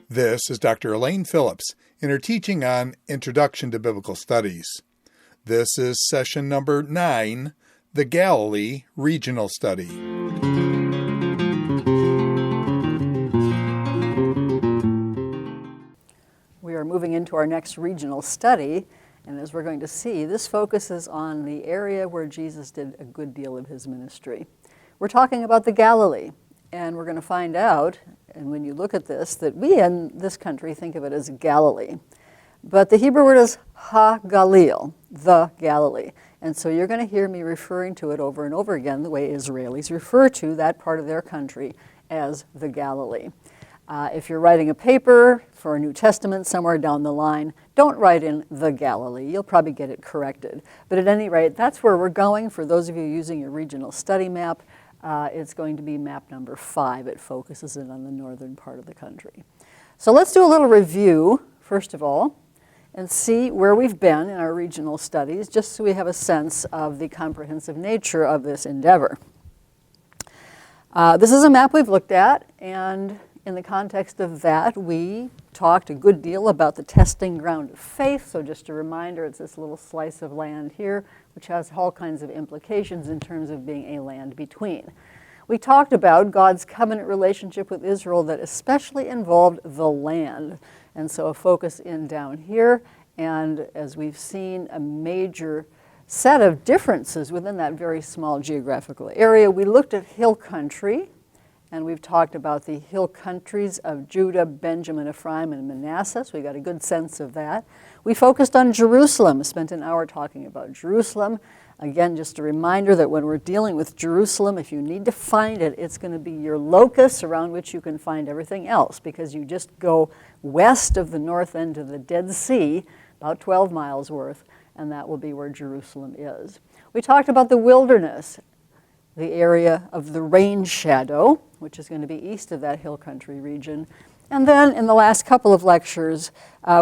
This is Dr. Elaine Phillips in her teaching on Introduction to Biblical Studies. This is session number 9, the Galilee Regional Study. We are moving into our next regional study, and as we're going to see, this focuses on the area where Jesus did a good deal of his ministry. We're talking about the Galilee, and we're going to find out, and when you look at this, that we in this country think of it as Galilee. But the Hebrew word is ha-Galil, the Galilee. And so you're going to hear me referring to it over and over again the way Israelis refer to that part of their country as the Galilee. If you're writing a paper for a New Testament somewhere down the line, don't write in the Galilee. You'll probably get it corrected. But at any rate, that's where we're going. For those of you using your regional study map, it's going to be map number 5. It focuses in on the northern part of the country. So let's do a little review, first of all, and see where we've been in our regional studies, just so we have a sense of the comprehensive nature of this endeavor. This is a map we've looked at, and in the context of that, we talked a good deal about the testing ground of faith. So just a reminder, it's this little slice of land here, which has all kinds of implications in terms of being a land between. We talked about God's covenant relationship with Israel that especially involved the land. And so a focus in down here, and as we've seen, a major set of differences within that very small geographical area. We looked at hill country, and we've talked about the hill countries of Judah, Benjamin, Ephraim, and Manasseh, so we got a good sense of that. We focused on Jerusalem, spent an hour talking about Jerusalem. Again, just a reminder that when we're dealing with Jerusalem, if you need to find it, it's going to be your locus around which you can find everything else, because you just go west of the north end of the Dead Sea, about 12 miles worth, and that will be where Jerusalem is. We talked about the wilderness, the area of the rain shadow, which is going to be east of that hill country region. And then in the last couple of lectures,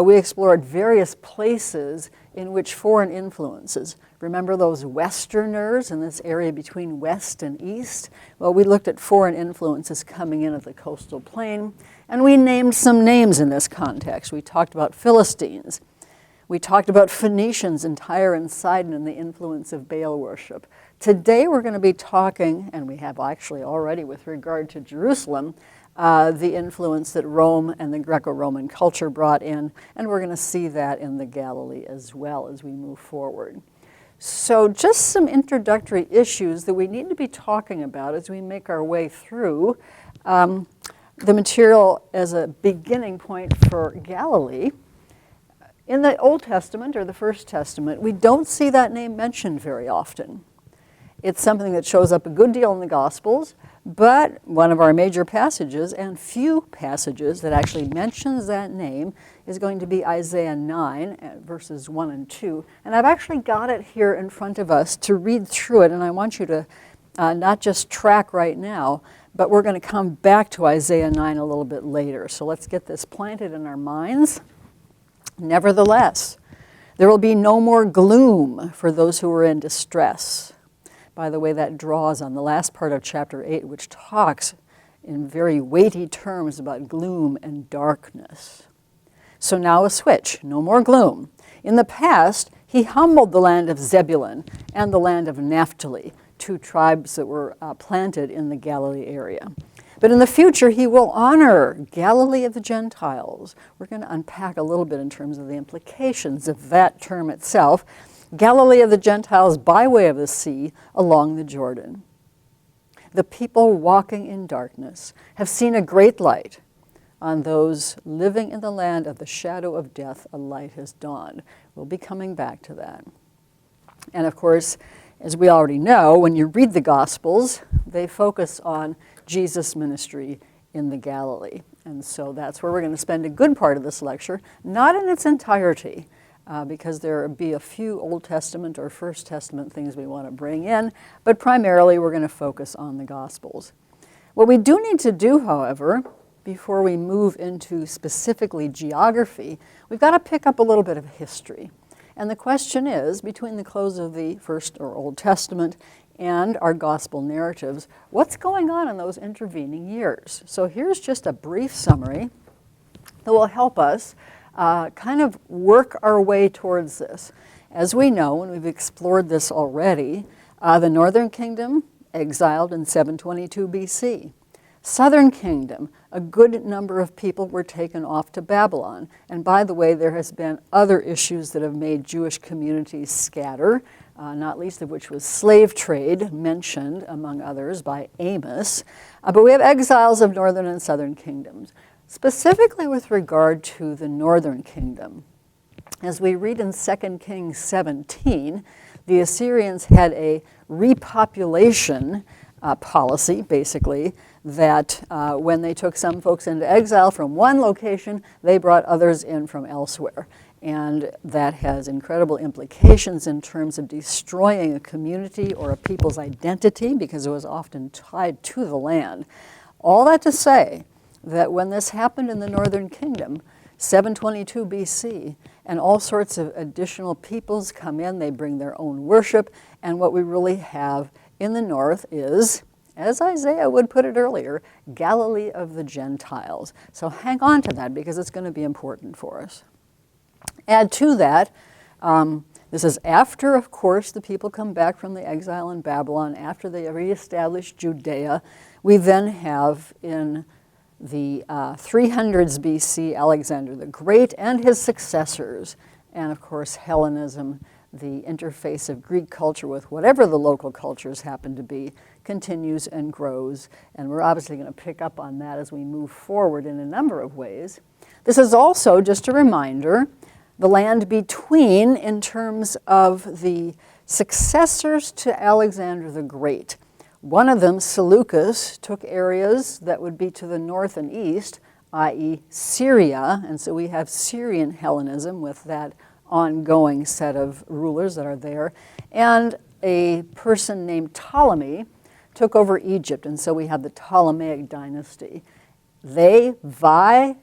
we explored various places in which foreign influences, remember those Westerners in this area between west and east? Well, we looked at foreign influences coming in at the coastal plain, and we named some names in this context. We talked about Philistines. We talked about Phoenicians in Tyre and Sidon and the influence of Baal worship. Today we're going to be talking, and we have actually already with regard to Jerusalem, the influence that Rome and the Greco-Roman culture brought in, and we're going to see that in the Galilee as well as we move forward. So just some introductory issues that we need to be talking about as we make our way through the material as a beginning point for Galilee. In the Old Testament, or the First Testament, we don't see that name mentioned very often. It's something that shows up a good deal in the Gospels, but one of our major passages, and few passages that actually mentions that name, is going to be Isaiah 9, verses 1 and 2. And I've actually got it here in front of us to read through it, and I want you to not just track right now, but we're going to come back to Isaiah 9 a little bit later. So let's get this planted in our minds. Nevertheless, there will be no more gloom for those who are in distress. By the way, that draws on the last part of chapter 8, which talks in very weighty terms about gloom and darkness. So now a switch, no more gloom. In the past, he humbled the land of Zebulun and the land of Naphtali, 2 tribes that were planted in the Galilee area. But in the future, he will honor Galilee of the Gentiles. We're going to unpack a little bit in terms of the implications of that term itself. Galilee of the Gentiles by way of the sea along the Jordan. The people walking in darkness have seen a great light. On those living in the land of the shadow of death, a light has dawned. We'll be coming back to that. And of course, as we already know, when you read the Gospels, they focus on Jesus' ministry in the Galilee. And so that's where we're going to spend a good part of this lecture, not in its entirety, because there will be a few Old Testament or First Testament things we want to bring in, but primarily we're going to focus on the Gospels. What we do need to do, however, before we move into specifically geography, we've got to pick up a little bit of history. And the question is, between the close of the First or Old Testament and our gospel narratives, what's going on in those intervening years. So here's just a brief summary that will help us kind of work our way towards this. As we know, and we've explored this already, the Northern Kingdom exiled in 722 BC. Southern Kingdom, a good number of people were taken off to Babylon. And by the way, there has been other issues that have made Jewish communities scatter, not least of which was slave trade, mentioned among others by Amos. But we have exiles of Northern and Southern kingdoms. Specifically with regard to the Northern Kingdom, as we read in 2 Kings 17, the Assyrians had a repopulation policy, basically, that when they took some folks into exile from one location, they brought others in from elsewhere. And that has incredible implications in terms of destroying a community or a people's identity, because it was often tied to the land. All that to say that when this happened in the Northern Kingdom, 722 BC, and all sorts of additional peoples come in, they bring their own worship, and what we really have in the north is, as Isaiah would put it earlier, Galilee of the Gentiles. So hang on to that, because it's going to be important for us. Add to that, this is after, of course, the people come back from the exile in Babylon, after they reestablished Judea. We then have in the 300s BC, Alexander the Great and his successors, and of course Hellenism, the interface of Greek culture with whatever the local cultures happen to be, continues and grows, and we're obviously going to pick up on that as we move forward in a number of ways. This is also, just a reminder, the land between in terms of the successors to Alexander the Great. One of them, Seleucus, took areas that would be to the north and east, i.e. Syria, and so we have Syrian Hellenism with that ongoing set of rulers that are there. And a person named Ptolemy took over Egypt, and so we have the Ptolemaic dynasty. They vie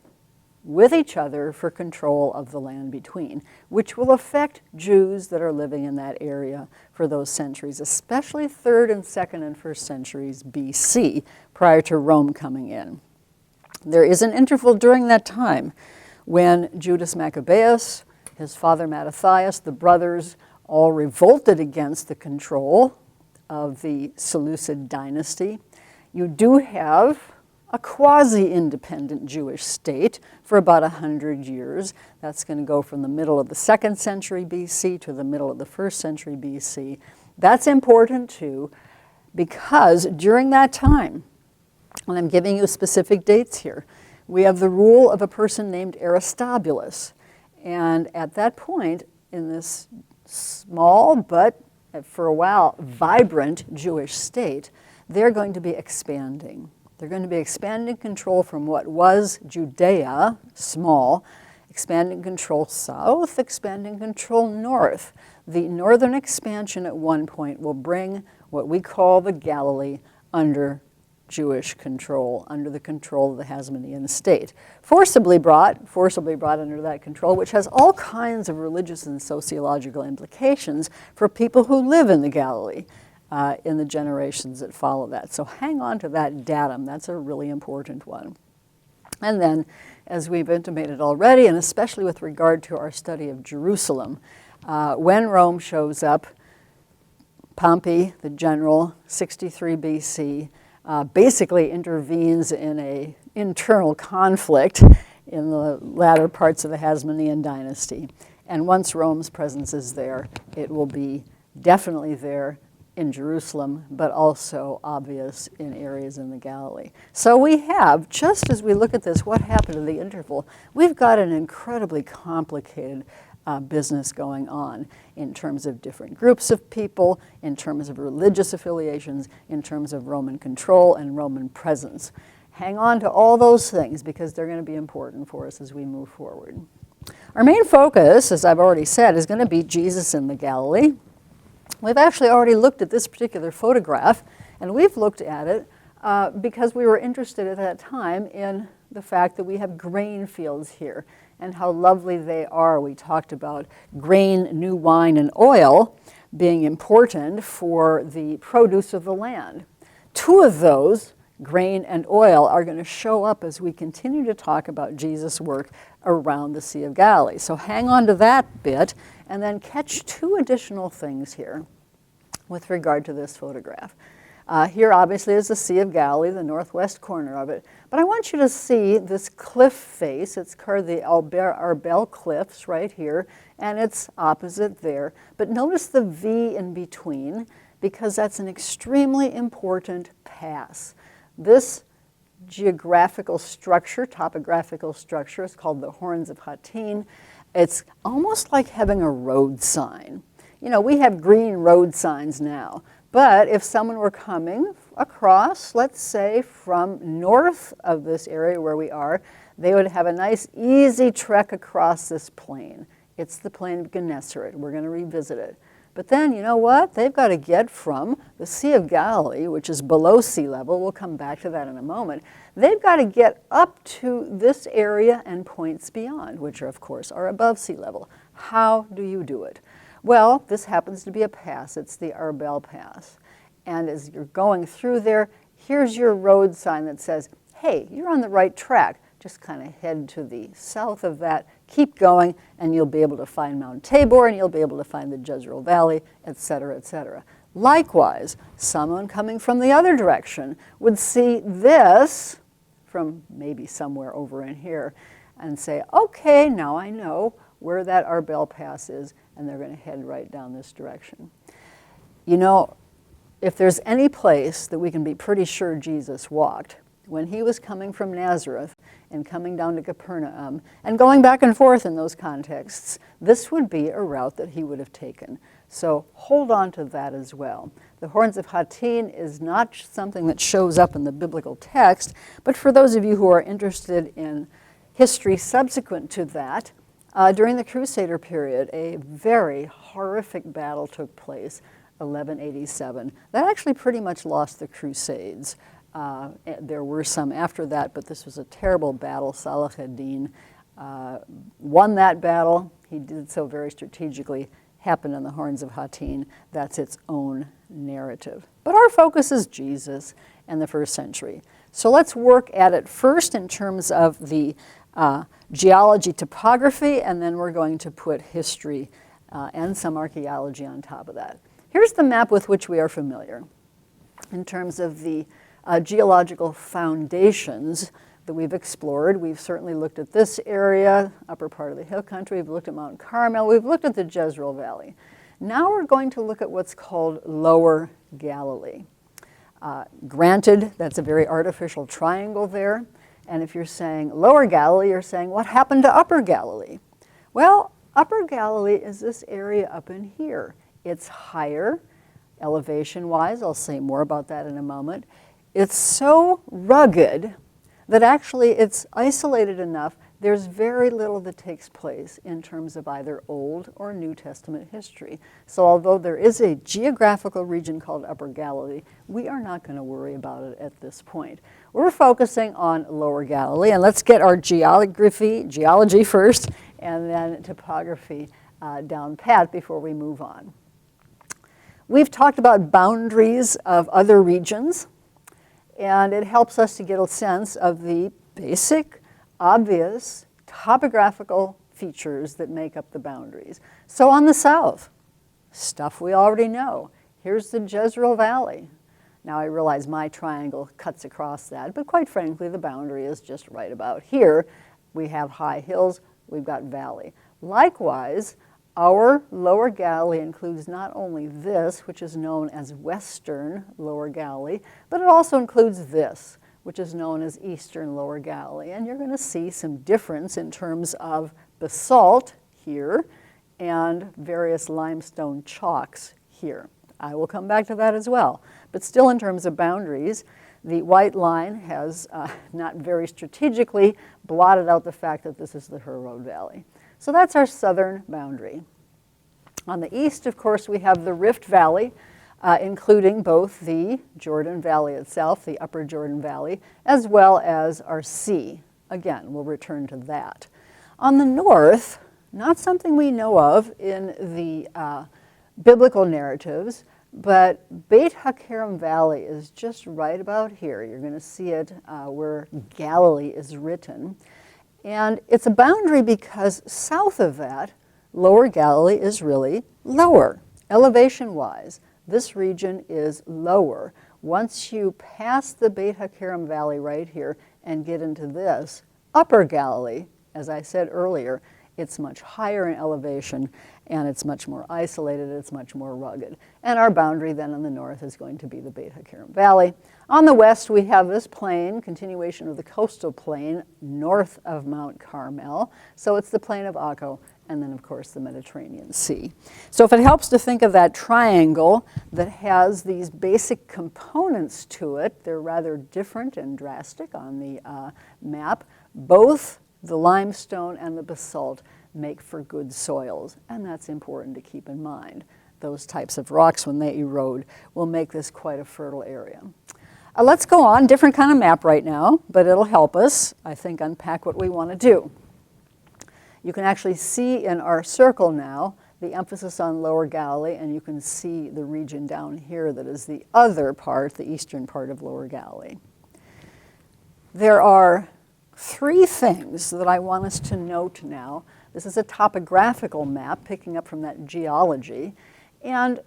with each other for control of the land between, which will affect Jews that are living in that area for those centuries, especially 3rd and 2nd and 1st centuries BC, prior to Rome coming in. There is an interval during that time when Judas Maccabeus, his father Mattathias, the brothers all revolted against the control of the Seleucid dynasty. You do have a quasi-independent Jewish state for about 100 years. That's going to go from the middle of the 2nd century BC to the middle of the 1st century BC. That's important too, because during that time, and I'm giving you specific dates here, we have the rule of a person named Aristobulus. And at that point, in this small but for a while vibrant Jewish state, they're going to be expanding. They're going to be expanding control from what was Judea, small, expanding control south, expanding control north. The northern expansion at one point will bring what we call the Galilee under Jewish control, under the control of the Hasmonean state. Forcibly brought under that control, which has all kinds of religious and sociological implications for people who live in the Galilee. In the generations that follow that. So hang on to that datum. That's a really important one. And then, as we've intimated already, and especially with regard to our study of Jerusalem, when Rome shows up, Pompey, the general, 63 BC, basically intervenes in an internal conflict in the latter parts of the Hasmonean dynasty. And once Rome's presence is there, it will be definitely there in Jerusalem, but also obvious in areas in the Galilee. So we have, just as we look at this, what happened in the interval, we've got an incredibly complicated business going on in terms of different groups of people, in terms of religious affiliations, in terms of Roman control and Roman presence. Hang on to all those things, because they're going to be important for us as we move forward. Our main focus, as I've already said, is going to be Jesus in the Galilee. We've actually already looked at this particular photograph, and we've looked at it because we were interested at that time in the fact that we have grain fields here and how lovely they are. We talked about grain, new wine, and oil, being important for the produce of the land. Two of those, grain and oil, are going to show up as we continue to talk about Jesus' work around the Sea of Galilee. So hang on to that bit and then catch two additional things here with regard to this photograph. Here obviously is the Sea of Galilee, the northwest corner of it. But I want you to see this cliff face. It's called the Arbel Cliffs right here, and it's opposite there. But notice the V in between, because that's an extremely important pass. This geographical structure, topographical structure, is called the Horns of Hattin. It's almost like having a road sign. You know, we have green road signs now. But if someone were coming across, let's say from north of this area where we are, they would have a nice easy trek across this plain. It's the plain of Gennesaret. We're going to revisit it. But then, you know what? They've got to get from the Sea of Galilee, which is below sea level. We'll come back to that in a moment. They've got to get up to this area and points beyond, which are, of course, are above sea level. How do you do it? Well, this happens to be a pass. It's the Arbel Pass. And as you're going through there, here's your road sign that says, hey, you're on the right track. Just kind of head to the south of that, keep going, and you'll be able to find Mount Tabor, and you'll be able to find the Jezreel Valley, etc., etc. Likewise, someone coming from the other direction would see this from maybe somewhere over in here and say, okay, now I know where that Arbel Pass is, and they're going to head right down this direction. You know, if there's any place that we can be pretty sure Jesus walked, when he was coming from Nazareth and coming down to Capernaum and going back and forth in those contexts, this would be a route that he would have taken. So hold on to that as well. The Horns of Hattin is not something that shows up in the biblical text, but for those of you who are interested in history subsequent to that, during the Crusader period, a very horrific battle took place, 1187. That actually pretty much lost the Crusades. There were some after that, but this was a terrible battle. Salah ad-Din won that battle. He did so very strategically. Happened in the Horns of Hattin. That's its own narrative. But our focus is Jesus and the first century. So let's work at it first in terms of the geology, topography, and then we're going to put history and some archaeology on top of that. Here's the map with which we are familiar in terms of the geological foundations that we've explored. We've certainly looked at this area, upper part of the hill country. We've looked at Mount Carmel. We've looked at the Jezreel Valley. Now we're going to look at what's called Lower Galilee. Granted, that's a very artificial triangle there. And if you're saying Lower Galilee, you're saying, what happened to Upper Galilee? Well, Upper Galilee is this area up in here. It's higher, elevation-wise. I'll say more about that in a moment. It's so rugged that actually it's isolated enough. There's very little that takes place in terms of either Old or New Testament history. So although there is a geographical region called Upper Galilee, we are not going to worry about it at this point. We're focusing on Lower Galilee, and let's get our geology first, and then topography down pat before we move on. We've talked about boundaries of other regions, and it helps us to get a sense of the basic, obvious, topographical features that make up the boundaries. So on the south, stuff we already know. Here's the Jezreel Valley. Now I realize my triangle cuts across that, but quite frankly, the boundary is just right about here. We have high hills, we've got valley. Likewise, our Lower Galilee includes not only this, which is known as Western Lower Galilee, but it also includes this, which is known as Eastern Lower Galilee. And you're going to see some difference in terms of basalt here and various limestone chalks here. I will come back to that as well. But still in terms of boundaries, the white line has not very strategically blotted out the fact that this is the Road Valley. So that's our southern boundary. On the east, of course, we have the Rift Valley, including both the Jordan Valley itself, the upper Jordan Valley, as well as our sea. Again, we'll return to that. On the north, not something we know of in the biblical narratives, but Beit HaKerem Valley is just right about here. You're going to see it where Galilee is written. And it's a boundary because south of that, Lower Galilee is really lower. Elevation-wise, this region is lower. Once you pass the Beit HaKerem Valley right here and get into this, Upper Galilee, as I said earlier, it's much higher in elevation and it's much more isolated, it's much more rugged. And our boundary then in the north is going to be the Beit HaKerem Valley. On the west we have this plain, continuation of the coastal plain north of Mount Carmel. So it's the plain of Akko and then of course the Mediterranean Sea. So if it helps to think of that triangle that has these basic components to it, they're rather different and drastic on the map. Both the limestone and the basalt make for good soils, and that's important to keep in mind. Those types of rocks, when they erode, will make this quite a fertile area. Let's go on, different kind of map right now, but it'll help us, I think, unpack what we want to do. You can actually see in our circle now the emphasis on Lower Galilee, and you can see the region down here that is the other part, the eastern part of Lower Galilee. There are three things that I want us to note now. This is a topographical map picking up from that geology. And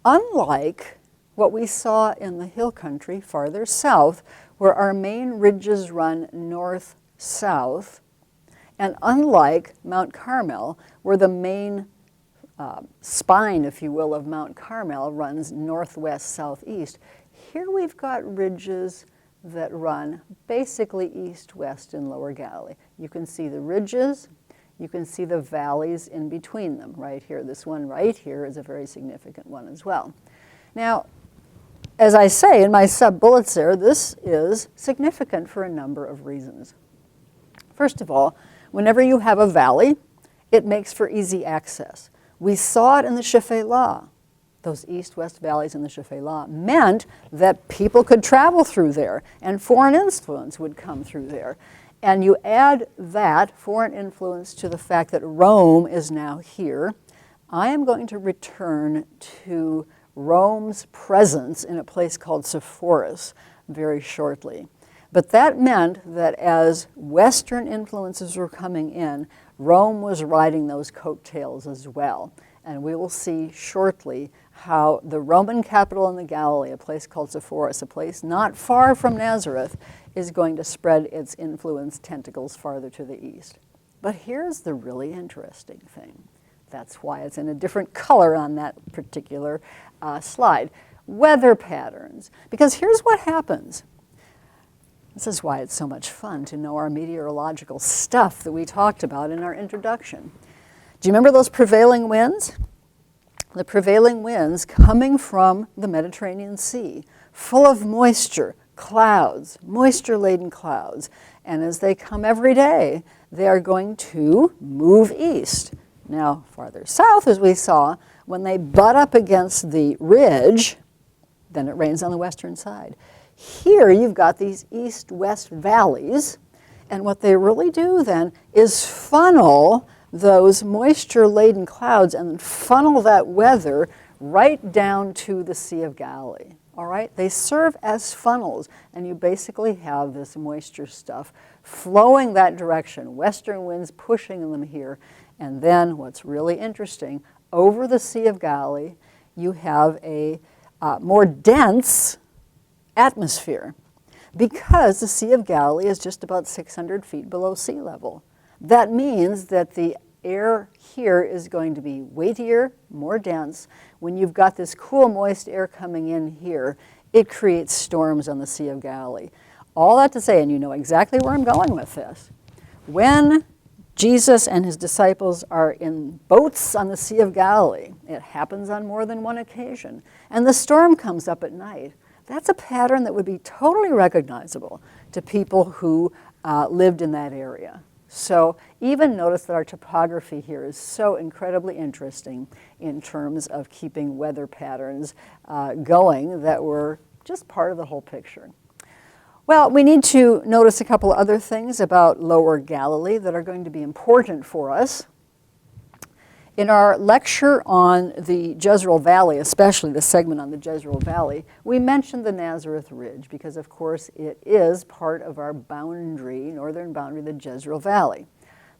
unlike what we saw in the hill country farther south, where our main ridges run north-south, and unlike Mount Carmel, where the main spine, if you will, of Mount Carmel runs northwest-southeast, here we've got ridges that run basically east-west in Lower Galilee. You can see the ridges, you can see the valleys in between them right here. This one right here is a very significant one as well. Now, as I say in my sub-bullets there, this is significant for a number of reasons. First of all, whenever you have a valley, it makes for easy access. We saw it in the Shephelah. Those east-west valleys in the Shephelah meant that people could travel through there and foreign influence would come through there. And you add that foreign influence to the fact that Rome is now here. I am going to return to Rome's presence in a place called Sepphoris very shortly. But that meant that as Western influences were coming in, Rome was riding those coattails as well. And we will see shortly how the Roman capital in the Galilee, a place called Sepphoris, a place not far from Nazareth, is going to spread its influence tentacles farther to the east. But here's the really interesting thing. That's why it's in a different color on that particular slide. Weather patterns. Because here's what happens. This is why it's so much fun to know our meteorological stuff that we talked about in our introduction. Do you remember those prevailing winds? The prevailing winds coming from the Mediterranean Sea, full of moisture, clouds, moisture-laden clouds. And as they come every day, they are going to move east. Now, farther south, as we saw, when they butt up against the ridge, then it rains on the western side. Here you've got these east-west valleys, and what they really do then is funnel those moisture-laden clouds and funnel that weather right down to the Sea of Galilee. All right? They serve as funnels, and you basically have this moisture stuff flowing that direction, western winds pushing them here. And then what's really interesting, over the Sea of Galilee, you have a more dense atmosphere because the Sea of Galilee is just about 600 feet below sea level. That means that the air here is going to be weightier, more dense. When you've got this cool, moist air coming in here, it creates storms on the Sea of Galilee. All that to say, and you know exactly where I'm going with this, when Jesus and his disciples are in boats on the Sea of Galilee, it happens on more than one occasion, and the storm comes up at night, that's a pattern that would be totally recognizable to people who lived in that area. So even notice that our topography here is so incredibly interesting in terms of keeping weather patterns going that were just part of the whole picture. Well, we need to notice a couple of other things about Lower Galilee that are going to be important for us. In our lecture on the Jezreel Valley, especially the segment on the Jezreel Valley, we mentioned the Nazareth Ridge because, of course, it is part of our boundary, northern boundary, the Jezreel Valley.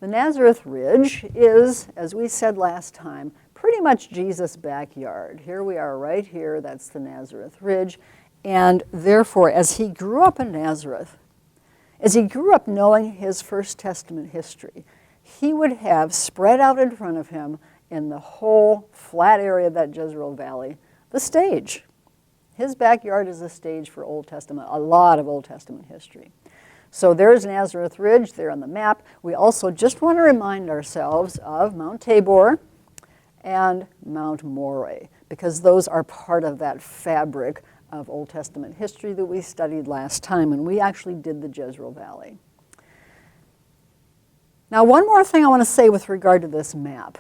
The Nazareth Ridge is, as we said last time, pretty much Jesus' backyard. Here we are right here, that's the Nazareth Ridge, and therefore, as he grew up in Nazareth, as he grew up knowing his First Testament history, he would have spread out in front of him in the whole flat area of that Jezreel Valley, the stage. His backyard is a stage for Old Testament, a lot of Old Testament history. So there's Nazareth Ridge there on the map. We also just want to remind ourselves of Mount Tabor and Mount Moreh, because those are part of that fabric of Old Testament history that we studied last time when we actually did the Jezreel Valley. Now, one more thing I want to say with regard to this map.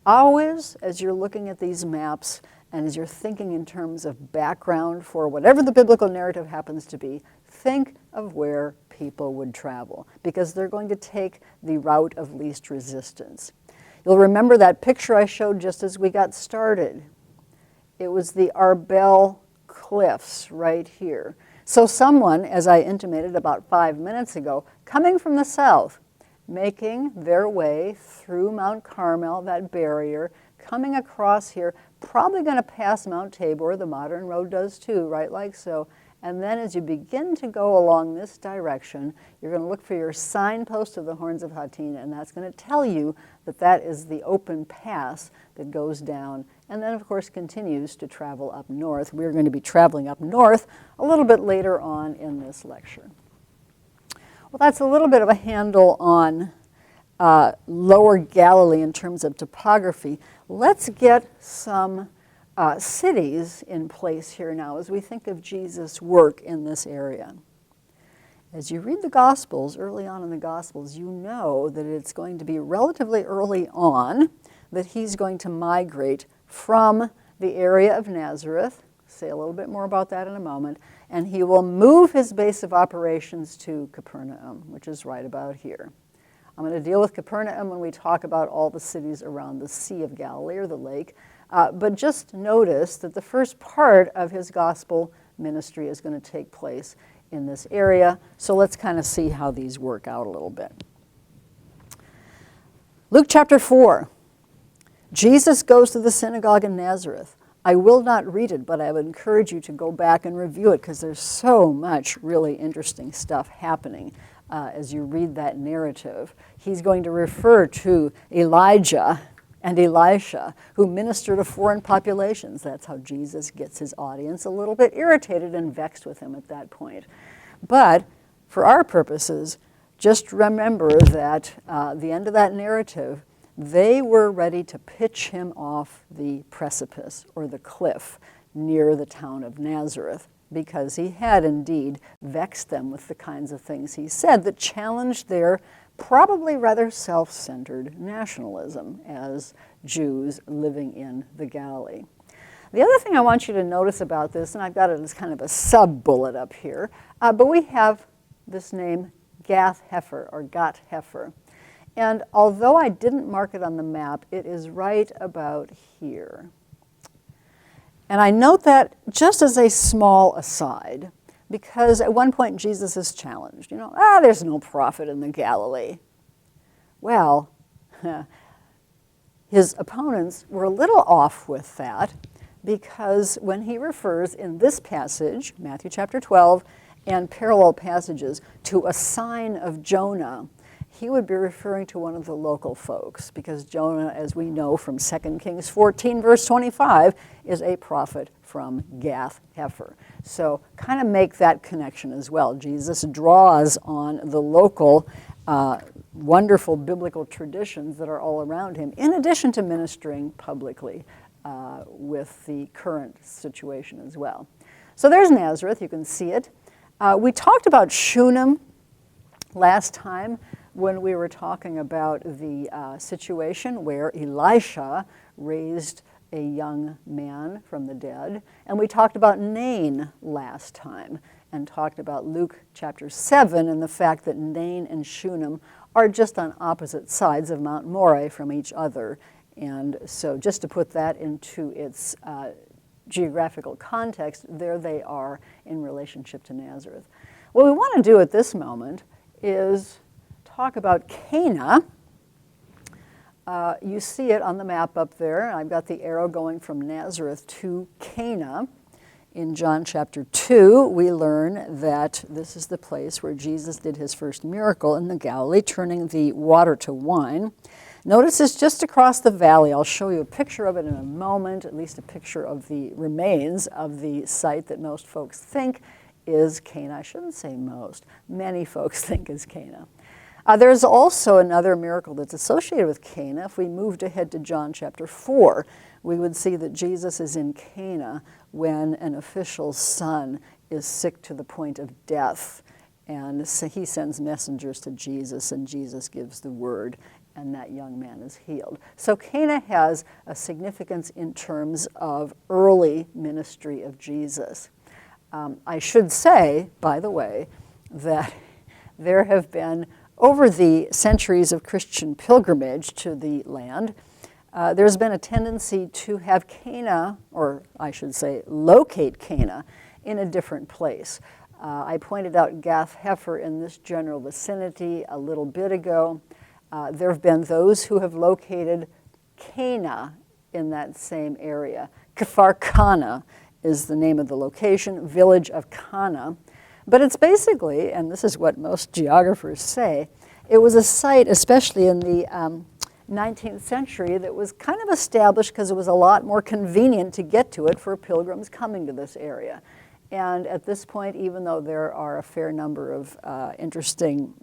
Always, as you're looking at these maps and as you're thinking in terms of background for whatever the biblical narrative happens to be, think of where people would travel, because they're going to take the route of least resistance. You'll remember that picture I showed just as we got started. It was the Arbel Cliffs right here. So someone, as I intimated about 5 minutes ago, coming from the south, making their way through Mount Carmel, that barrier, coming across here, probably going to pass Mount Tabor, the modern road does too, right, like so. And then as you begin to go along this direction, you're going to look for your signpost of the Horns of Hatin, and that's going to tell you that that is the open pass that goes down and then, of course, continues to travel up north. We're going to be traveling up north a little bit later on in this lecture. Well, that's a little bit of a handle on Lower Galilee in terms of topography. Let's get some cities in place here now as we think of Jesus' work in this area. As you read the Gospels, early on in the Gospels, you know that it's going to be relatively early on that he's going to migrate from the area of Nazareth. Say a little bit more about that in a moment. And he will move his base of operations to Capernaum, which is right about here. I'm going to deal with Capernaum when we talk about all the cities around the Sea of Galilee, or the lake. But just notice that the first part of his gospel ministry is going to take place in this area. So let's kind of see how these work out a little bit. Luke chapter 4. Jesus goes to the synagogue in Nazareth. I will not read it, but I would encourage you to go back and review it because there's so much really interesting stuff happening as you read that narrative. He's going to refer to Elijah and Elisha, who minister to foreign populations. That's how Jesus gets his audience a little bit irritated and vexed with him at that point. But for our purposes, just remember that the end of that narrative, they were ready to pitch him off the precipice or the cliff near the town of Nazareth because he had indeed vexed them with the kinds of things he said that challenged their probably rather self-centered nationalism as Jews living in the Galilee. The other thing I want you to notice about this, and I've got it as kind of a sub-bullet up here, but we have this name Gath Hepher or Gat Hepher. And although I didn't mark it on the map, it is right about here. And I note that just as a small aside, because at one point Jesus is challenged. There's no prophet in the Galilee. Well, his opponents were a little off with that because when he refers in this passage, Matthew chapter 12, and parallel passages, to a sign of Jonah, he would be referring to one of the local folks because Jonah, as we know from 2 Kings 14, verse 25, is a prophet from Gath Hepher. So kind of make that connection as well. Jesus draws on the local wonderful biblical traditions that are all around him, in addition to ministering publicly with the current situation as well. So there's Nazareth. You can see it. We talked about Shunem last time when we were talking about the situation where Elisha raised a young man from the dead. And we talked about Nain last time and talked about Luke chapter 7 and the fact that Nain and Shunem are just on opposite sides of Mount Moreh from each other. And so just to put that into its geographical context, there they are in relationship to Nazareth. What we want to do at this moment is talk about Cana. You see it on the map up there. I've got the arrow going from Nazareth to Cana. In John chapter 2, we learn that this is the place where Jesus did his first miracle in the Galilee, turning the water to wine. Notice it's just across the valley. I'll show you a picture of it in a moment, at least a picture of the remains of the site that most folks think is Cana. I shouldn't say most. Many folks think is Cana. There's also another miracle that's associated with Cana. If we moved ahead to John chapter 4, we would see that Jesus is in Cana when an official's son is sick to the point of death. And so he sends messengers to Jesus, and Jesus gives the word, and that young man is healed. So Cana has a significance in terms of early ministry of Jesus. I should say, by the way, that there have been, over the centuries of Christian pilgrimage to the land, there's been a tendency to have Cana, or I should say locate Cana, in a different place. I pointed out Gath Hefer in this general vicinity a little bit ago. There have been those who have located Cana in that same area. Kfar Kana is the name of the location, village of Kana. But it's basically, and this is what most geographers say, it was a site, especially in the 19th century, that was kind of established because it was a lot more convenient to get to it for pilgrims coming to this area. And at this point, even though there are a fair number of interesting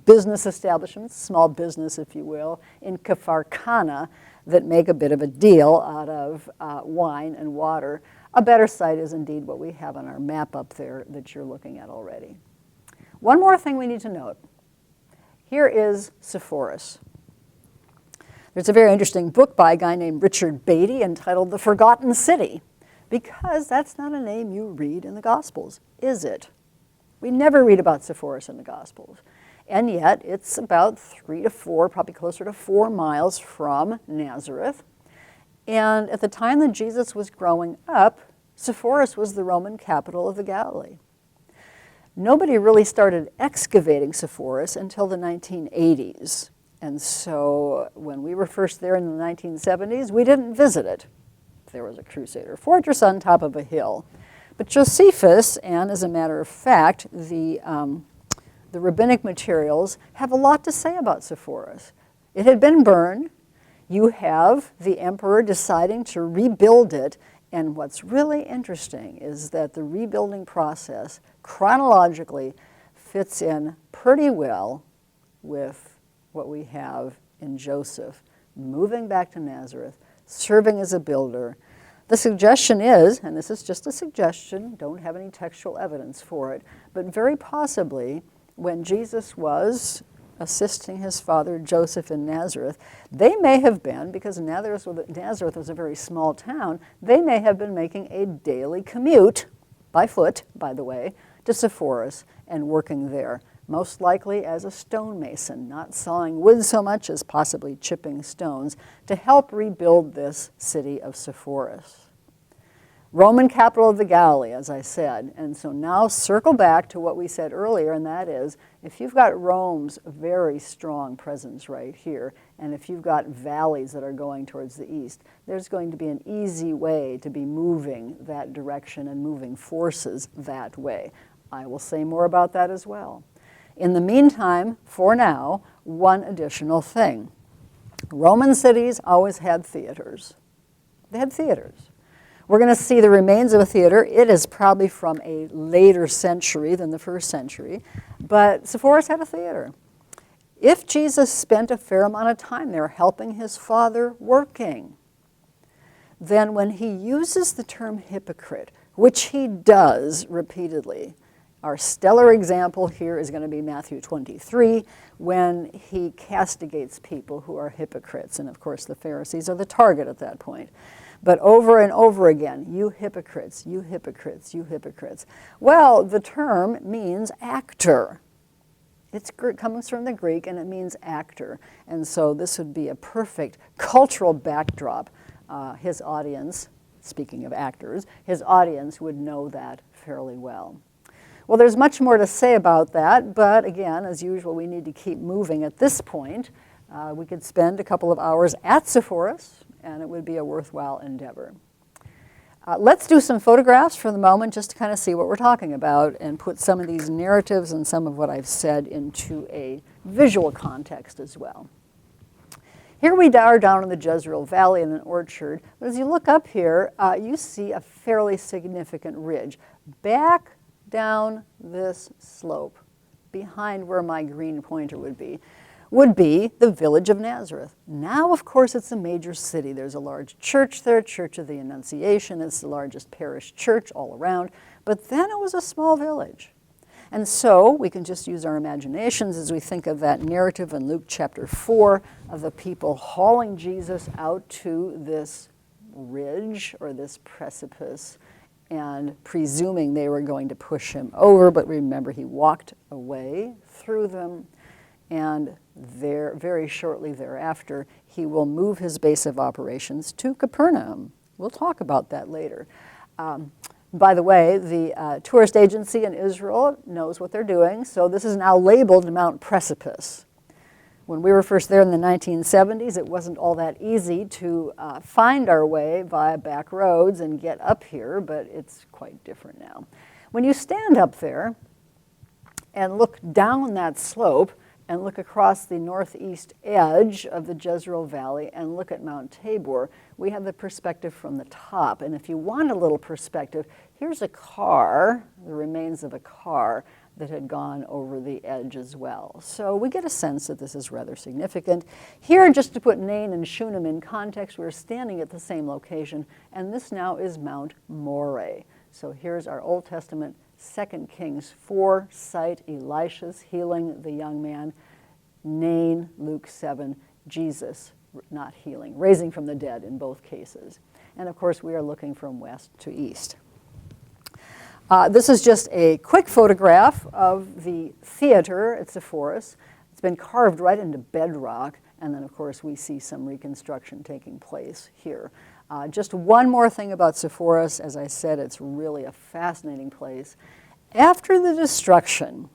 business establishments, small business, if you will, in Kfar Kana that make a bit of a deal out of wine and water, a better site is indeed what we have on our map up there that you're looking at already. One more thing we need to note. Here is Sepphoris. There's a very interesting book by a guy named Richard Beatty entitled The Forgotten City, because that's not a name you read in the Gospels, is it? We never read about Sepphoris in the Gospels. And yet it's about 3 to 4, probably closer to 4 miles from Nazareth. And at the time that Jesus was growing up, Sepphoris was the Roman capital of the Galilee. Nobody really started excavating Sepphoris until the 1980s. And so when we were first there in the 1970s, we didn't visit it. There was a Crusader fortress on top of a hill. But Josephus, and as a matter of fact, the rabbinic materials have a lot to say about Sepphoris. It had been burned. You have the emperor deciding to rebuild it, and what's really interesting is that the rebuilding process chronologically fits in pretty well with what we have in Joseph, moving back to Nazareth, serving as a builder. The suggestion is, and this is just a suggestion, don't have any textual evidence for it, but very possibly when Jesus was assisting his father Joseph in Nazareth, they may have been, because Nazareth was a very small town, they may have been making a daily commute, by foot, by the way, to Sepphoris and working there, most likely as a stonemason, not sawing wood so much as possibly chipping stones, to help rebuild this city of Sepphoris. Roman capital of the Galilee, as I said. And so now circle back to what we said earlier, and that is, if you've got Rome's very strong presence right here, and if you've got valleys that are going towards the east, there's going to be an easy way to be moving that direction and moving forces that way. I will say more about that as well. In the meantime, for now, one additional thing. Roman cities always had theaters. They had theaters. We're going to see the remains of a theater. It is probably from a later century than the first century, but Sepphoris had a theater. If Jesus spent a fair amount of time there helping his father working, then when he uses the term hypocrite, which he does repeatedly, our stellar example here is going to be Matthew 23, when he castigates people who are hypocrites. And of course, the Pharisees are the target at that point. But over and over again, you hypocrites, you hypocrites, you hypocrites. Well, the term means actor. comes from the Greek, and it means actor. And so this would be a perfect cultural backdrop. His audience, speaking of actors, his audience would know that fairly well. Well, there's much more to say about that, but again, as usual, we need to keep moving at this point. We could spend a couple of hours at Sepphoris, and it would be a worthwhile endeavor. Let's do some photographs for the moment just to kind of see what we're talking about and put some of these narratives and some of what I've said into a visual context as well. Here we are down in the Jezreel Valley in an orchard. But as you look up here, you see a fairly significant ridge. Back down this slope, behind where my green pointer would be the village of Nazareth. Now, of course, it's a major city. There's a large church there, Church of the Annunciation. It's the largest parish church all around. But then it was a small village. And so we can just use our imaginations as we think of that narrative in Luke chapter 4 of the people hauling Jesus out to this ridge or this precipice and presuming they were going to push him over. But remember, he walked away through them. And there, very shortly thereafter, he will move his base of operations to Capernaum. We'll talk about that later. By the way, the tourist agency in Israel knows what they're doing, so this is now labeled Mount Precipice. When we were first there in the 1970s, it wasn't all that easy to find our way via back roads and get up here, but it's quite different now. When you stand up there and look down that slope, and look across the northeast edge of the Jezreel Valley and look at Mount Tabor, we have the perspective from the top. And if you want a little perspective, here's a car, the remains of a car that had gone over the edge as well. So we get a sense that this is rather significant. Here, just to put Nain and Shunem in context, we're standing at the same location, and this now is Mount Moreh. So here's our Old Testament 2 Kings 4 site, Elisha's healing the young man. Nain, Luke 7, Jesus, not healing, raising from the dead in both cases. And of course, we are looking from west to east. This is just a quick photograph of the theater at Sepphoris. It's been carved right into bedrock, and then of course we see some reconstruction taking place here. Just one more thing about Sepphoris. As I said, it's really a fascinating place. After the destruction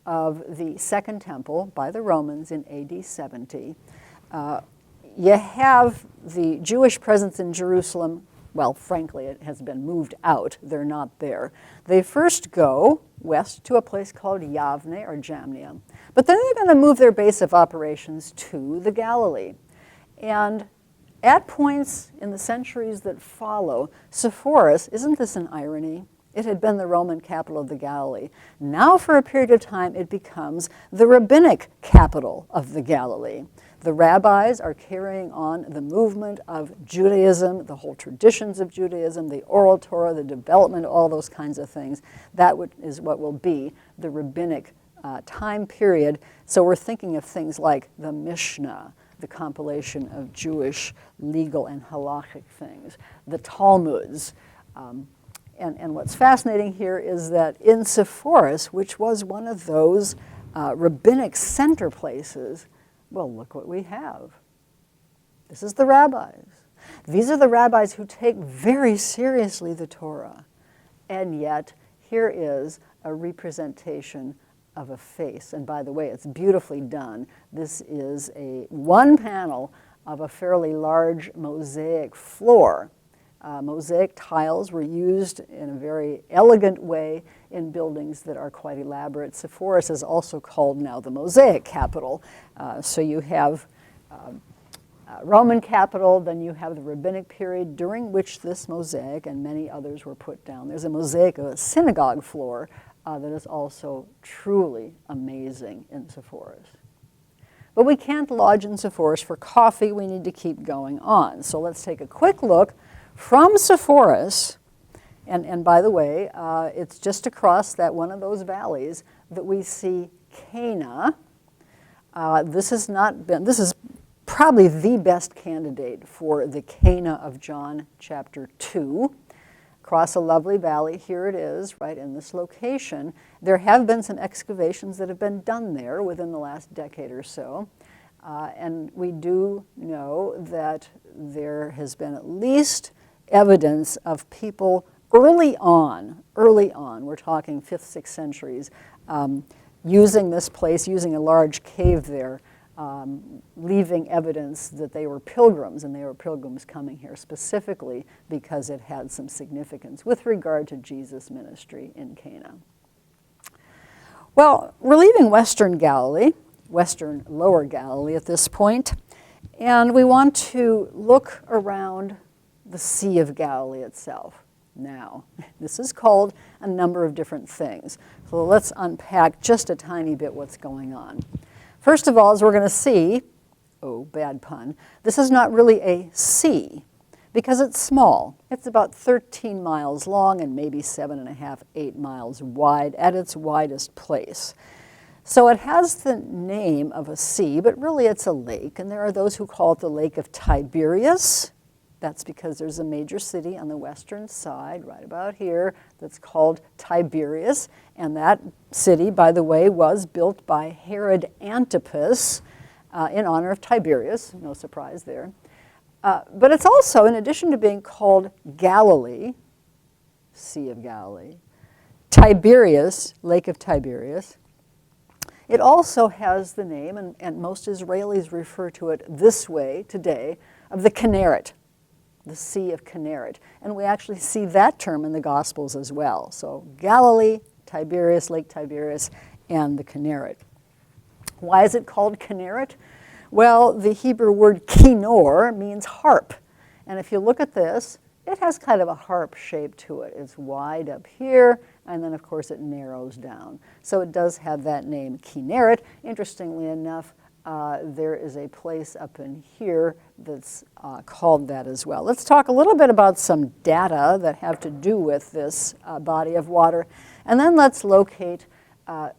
of the Second Temple by the Romans in AD 70, you have the Jewish presence in Jerusalem. Well, frankly, it has been moved out. They're not there. They first go west to a place called Yavne or Jamnia, but then they're going to move their base of operations to the Galilee. And at points in the centuries that follow, Sepphoris, isn't this an irony? It had been the Roman capital of the Galilee. Now, for a period of time, it becomes the rabbinic capital of the Galilee. The rabbis are carrying on the movement of Judaism, the whole traditions of Judaism, the oral Torah, the development, all those kinds of things. That is what will be the rabbinic time period. So we're thinking of things like the Mishnah, the compilation of Jewish legal and halachic things, the Talmuds. And what's fascinating here is that in Sepphoris, which was one of those rabbinic center places, well, look what we have. This is the rabbis. These are the rabbis who take very seriously the Torah. And yet, here is a representation of a face. And by the way, it's beautifully done. This is one panel of a fairly large mosaic floor. Mosaic tiles were used in a very elegant way in buildings that are quite elaborate. Sepphoris is also called now the mosaic capital. So you have Roman capital, then you have the rabbinic period during which this mosaic and many others were put down. There's a mosaic of a synagogue floor that is also truly amazing in Sepphoris. But we can't lodge in Sepphoris for coffee. We need to keep going on. So let's take a quick look from Sepphoris. And by the way, it's just across that one of those valleys that we see Cana. This is probably the best candidate for the Cana of John chapter 2. across a lovely valley. Here it is, right in this location. There have been some excavations that have been done there within the last decade or so. And we do know that there has been at least evidence of people early on, we're talking 5th, 6th centuries, using this place, using a large cave there, leaving evidence that they were pilgrims, and they were pilgrims coming here specifically because it had some significance with regard to Jesus' ministry in Cana. Well, we're leaving Western Galilee, Western Lower Galilee at this point, and we want to look around the Sea of Galilee itself. Now, this is called a number of different things. So let's unpack just a tiny bit what's going on. First of all, as we're going to see, oh, bad pun, this is not really a sea because it's small. It's about 13 miles long and maybe 7.5, 8 miles wide at its widest place. So it has the name of a sea, but really it's a lake, and there are those who call it the Lake of Tiberias. That's because there's a major city on the western side, right about here, that's called Tiberias. And that city, by the way, was built by Herod Antipas in honor of Tiberius. No surprise there. But it's also, in addition to being called Galilee, Sea of Galilee, Tiberias, Lake of Tiberias, it also has the name, and most Israelis refer to it this way today, of the Kinneret, the Sea of Kinneret. And we actually see that term in the Gospels as well. So Galilee, Tiberias, Lake Tiberias, and the Kinneret. Why is it called Kinneret? Well, the Hebrew word kinor means harp. And if you look at this, it has kind of a harp shape to it. It's wide up here, and then of course it narrows down. So it does have that name, Kinneret. Interestingly enough, there is a place up in here that's called that as well. Let's talk a little bit about some data that have to do with this body of water, and then let's locate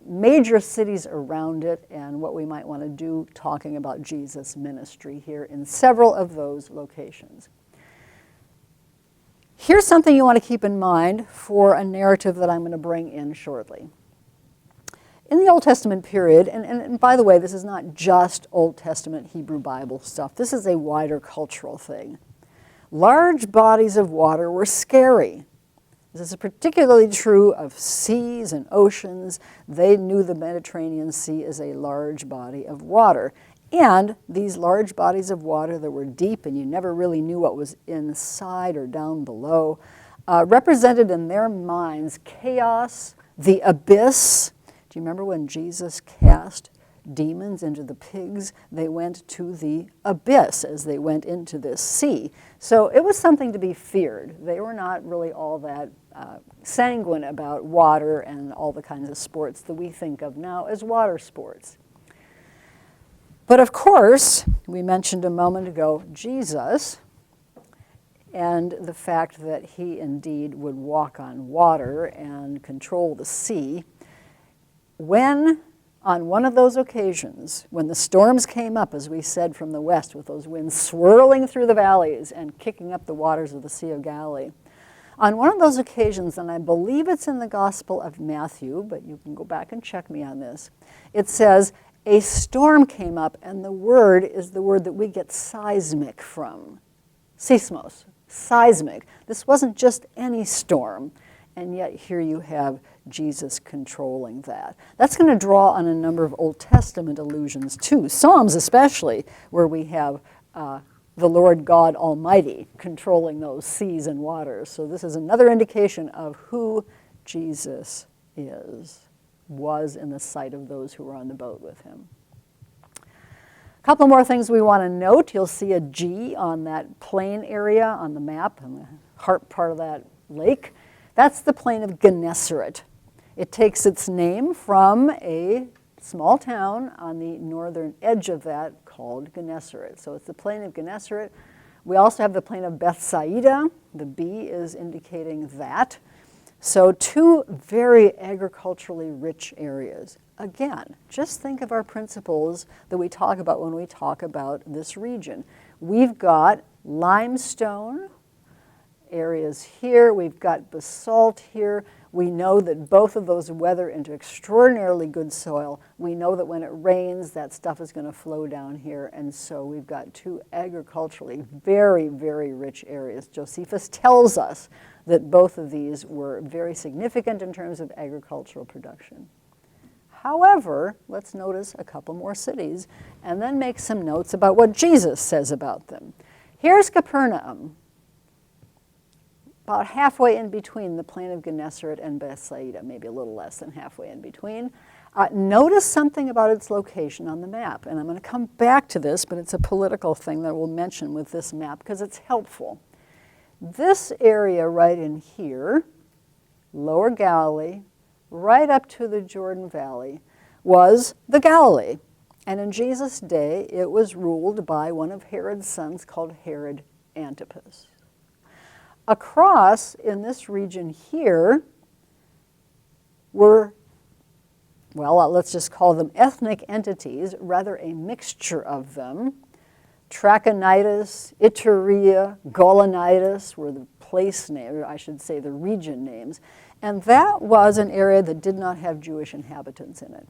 major cities around it and what we might want to do talking about Jesus' ministry here in several of those locations. Here's something you want to keep in mind for a narrative that I'm going to bring in shortly. In the Old Testament period, and by the way, this is not just Old Testament Hebrew Bible stuff. This is a wider cultural thing. Large bodies of water were scary. This is particularly true of seas and oceans. They knew the Mediterranean Sea as a large body of water. And these large bodies of water that were deep and you never really knew what was inside or down below, represented in their minds chaos, the abyss. Do you remember when Jesus cast demons into the pigs? They went to the abyss as they went into this sea. So it was something to be feared. They were not really all that sanguine about water and all the kinds of sports that we think of now as water sports. But of course, we mentioned a moment ago Jesus and the fact that he indeed would walk on water and control the sea. When, on one of those occasions, when the storms came up, as we said, from the west, with those winds swirling through the valleys and kicking up the waters of the Sea of Galilee, on one of those occasions, and I believe it's in the Gospel of Matthew, but you can go back and check me on this, it says, a storm came up, and the word is the word that we get seismic from. Seismos, seismic. This wasn't just any storm, and yet here you have Jesus controlling that. That's going to draw on a number of Old Testament allusions too, Psalms especially, where we have the Lord God Almighty controlling those seas and waters. So this is another indication of who Jesus was in the sight of those who were on the boat with him. A couple more things we want to note. You'll see a G on that plain area on the map, on the heart part of that lake. That's the plain of Gennesaret. It takes its name from a small town on the northern edge of that called Gennesaret. So it's the plain of Gennesaret. We also have the plain of Bethsaida. The B is indicating that. So two very agriculturally rich areas. Again, just think of our principles that we talk about when we talk about this region. We've got limestone areas here. We've got basalt here. We know that both of those weather into extraordinarily good soil. We know that when it rains, that stuff is going to flow down here. And so we've got two agriculturally very, very rich areas. Josephus tells us that both of these were very significant in terms of agricultural production. However, let's notice a couple more cities and then make some notes about what Jesus says about them. Here's Capernaum, about halfway in between the plain of Gennesaret and Bethsaida, maybe a little less than halfway in between. Notice something about its location on the map, and I'm going to come back to this, but it's a political thing that we'll mention with this map because it's helpful. This area right in here, Lower Galilee, right up to the Jordan Valley, was the Galilee. And in Jesus' day, it was ruled by one of Herod's sons called Herod Antipas. Across in this region here were, well, let's just call them ethnic entities, rather a mixture of them. Trachonitis, Iturea, Gaulonitis were the place names, or I should say the region names. And that was an area that did not have Jewish inhabitants in it.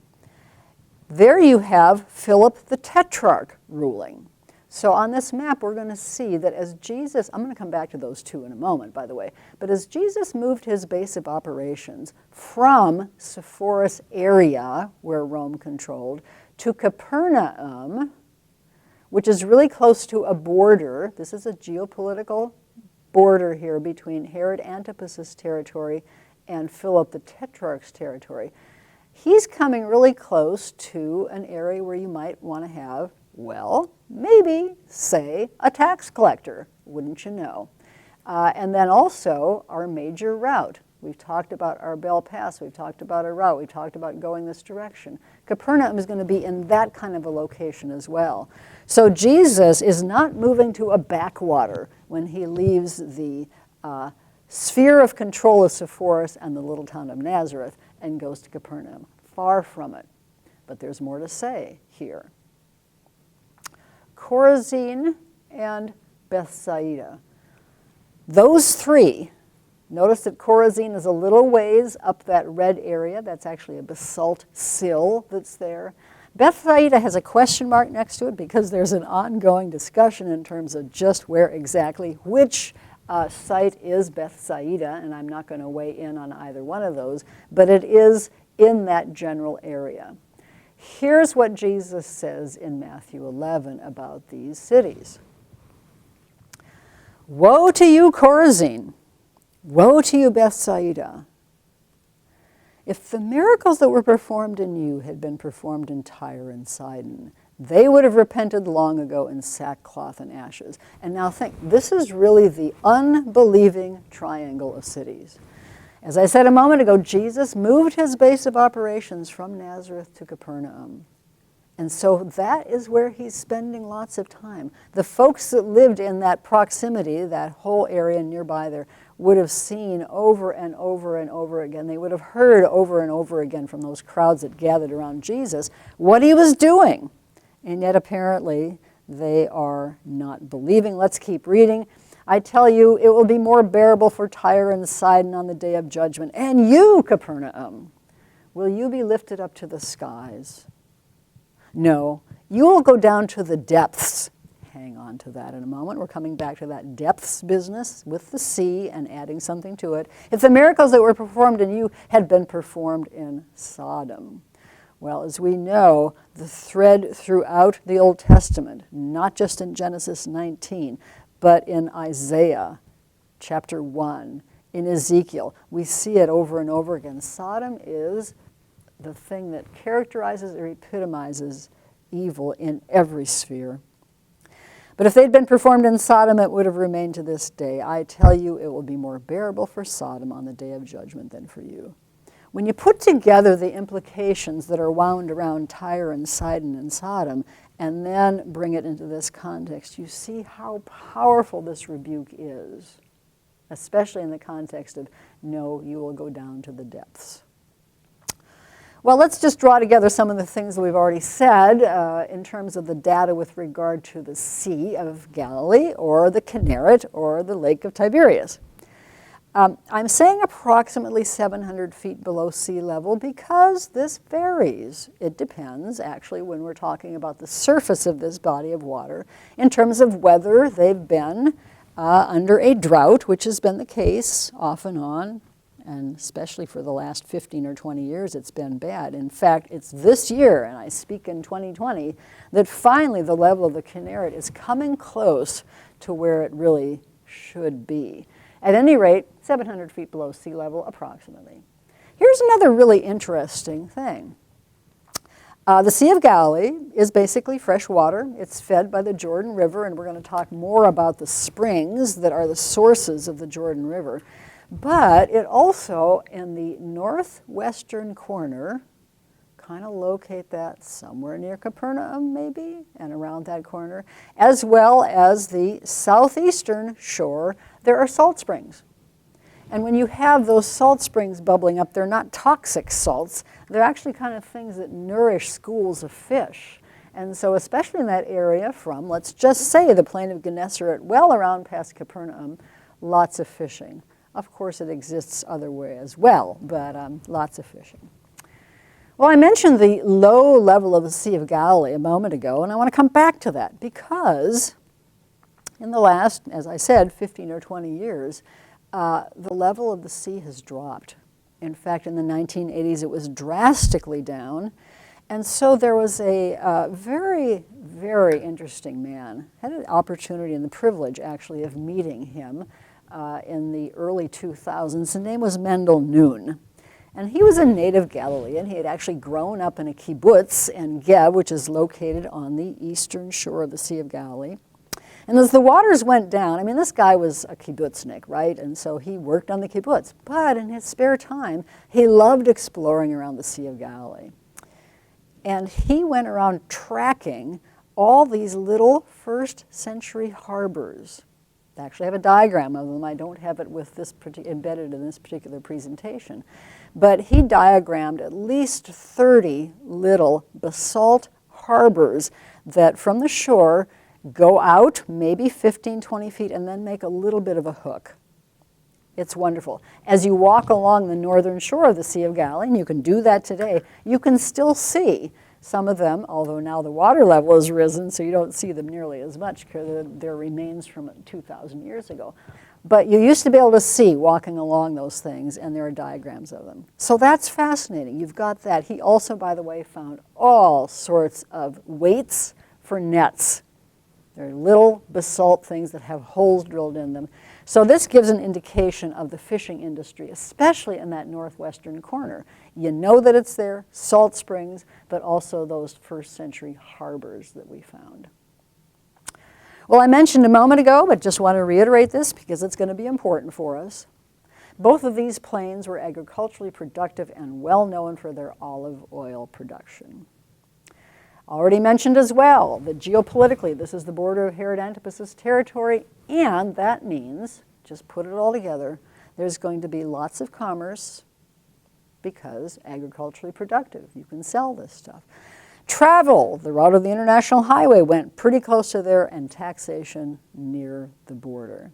There you have Philip the Tetrarch ruling. So on this map, we're going to see that as Jesus, I'm going to come back to those two in a moment, by the way, but as Jesus moved his base of operations from Sepphoris area, where Rome controlled, to Capernaum, which is really close to a border. This is a geopolitical border here between Herod Antipas's territory and Philip the Tetrarch's territory. He's coming really close to an area where you might want to have, well, maybe, say, a tax collector, wouldn't you know? And then also our major route. We've talked about Arbel Pass, we've talked about a route, we've talked about going this direction. Capernaum is going to be in that kind of a location as well. So Jesus is not moving to a backwater when he leaves the sphere of control of Sepphoris and the little town of Nazareth and goes to Capernaum. Far from it. But there's more to say here. Chorazin and Bethsaida. Those three, notice that Chorazin is a little ways up that red area. That's actually a basalt sill that's there. Bethsaida has a question mark next to it because there's an ongoing discussion in terms of just where exactly, which site is Bethsaida, and I'm not going to weigh in on either one of those, but it is in that general area. Here's what Jesus says in Matthew 11 about these cities. Woe to you, Chorazin! Woe to you, Bethsaida! If the miracles that were performed in you had been performed in Tyre and Sidon, they would have repented long ago in sackcloth and ashes. And now think, this is really the unbelieving triangle of cities. As I said a moment ago, Jesus moved his base of operations from Nazareth to Capernaum. And so that is where he's spending lots of time. The folks that lived in that proximity, that whole area nearby there, would have seen over and over and over again. They would have heard over and over again from those crowds that gathered around Jesus what he was doing. And yet apparently they are not believing. Let's keep reading. I tell you, it will be more bearable for Tyre and Sidon on the day of judgment. And you, Capernaum, will you be lifted up to the skies? No, you will go down to the depths. Hang on to that in a moment. We're coming back to that depths business with the sea and adding something to it. If the miracles that were performed in you had been performed in Sodom. Well, as we know, the thread throughout the Old Testament, not just in Genesis 19, but in Isaiah chapter 1, in Ezekiel, we see it over and over again. Sodom is the thing that characterizes or epitomizes evil in every sphere. But if they'd been performed in Sodom, it would have remained to this day. I tell you, it will be more bearable for Sodom on the day of judgment than for you. When you put together the implications that are wound around Tyre and Sidon and Sodom, and then bring it into this context, you see how powerful this rebuke is, especially in the context of, no, you will go down to the depths. Well, let's just draw together some of the things that we've already said in terms of the data with regard to the Sea of Galilee, or the Kinneret, or the Lake of Tiberias. I'm saying approximately 700 feet below sea level because this varies. It depends, actually, when we're talking about the surface of this body of water, in terms of whether they've been under a drought, which has been the case off and on, and especially for the last 15 or 20 years, it's been bad. In fact, it's this year, and I speak in 2020, that finally the level of the Kinneret is coming close to where it really should be. At any rate, 700 feet below sea level, approximately. Here's another really interesting thing. The Sea of Galilee is basically fresh water. It's fed by the Jordan River, and we're going to talk more about the springs that are the sources of the Jordan River. But it also, in the northwestern corner, kind of locate that somewhere near Capernaum, maybe, and around that corner, as well as the southeastern shore, there are salt springs. And when you have those salt springs bubbling up, they're not toxic salts. They're actually kind of things that nourish schools of fish. And so especially in that area from, let's just say, the plain of Gennesaret, well around past Capernaum, lots of fishing. Of course, it exists other way as well, but lots of fishing. Well, I mentioned the low level of the Sea of Galilee a moment ago, and I want to come back to that because in the last, as I said, 15 or 20 years, the level of the sea has dropped. In fact, in the 1980s, it was drastically down. And so there was a very, very interesting man. I had an opportunity and the privilege, actually, of meeting him in the early 2000s. His name was Mendel Noon. And he was a native Galilean. He had actually grown up in a kibbutz in Geb, which is located on the eastern shore of the Sea of Galilee. And as the waters went down, I mean, this guy was a kibbutznik, right? And so he worked on the kibbutz. But in his spare time, he loved exploring around the Sea of Galilee. And he went around tracking all these little first century harbors. I actually have a diagram of them. I don't have it with this embedded in this particular presentation. But he diagrammed at least 30 little basalt harbors that from the shore go out maybe 15, 20 feet and then make a little bit of a hook. It's wonderful. As you walk along the northern shore of the Sea of Galilee, and you can do that today, you can still see some of them, although now the water level has risen, so you don't see them nearly as much because they're remains from 2,000 years ago. But you used to be able to see walking along those things, and there are diagrams of them. So that's fascinating. You've got that. He also, by the way, found all sorts of weights for nets. They're little basalt things that have holes drilled in them. So this gives an indication of the fishing industry, especially in that northwestern corner. You know that it's there, salt springs, but also those first century harbors that we found. Well, I mentioned a moment ago, but just want to reiterate this because it's going to be important for us. Both of these plains were agriculturally productive and well known for their olive oil production. Already mentioned as well that geopolitically, this is the border of Herod Antipas's territory, and that means, just put it all together, there's going to be lots of commerce because agriculturally productive. You can sell this stuff. Travel, the route of the international highway went pretty close to there, and taxation near the border.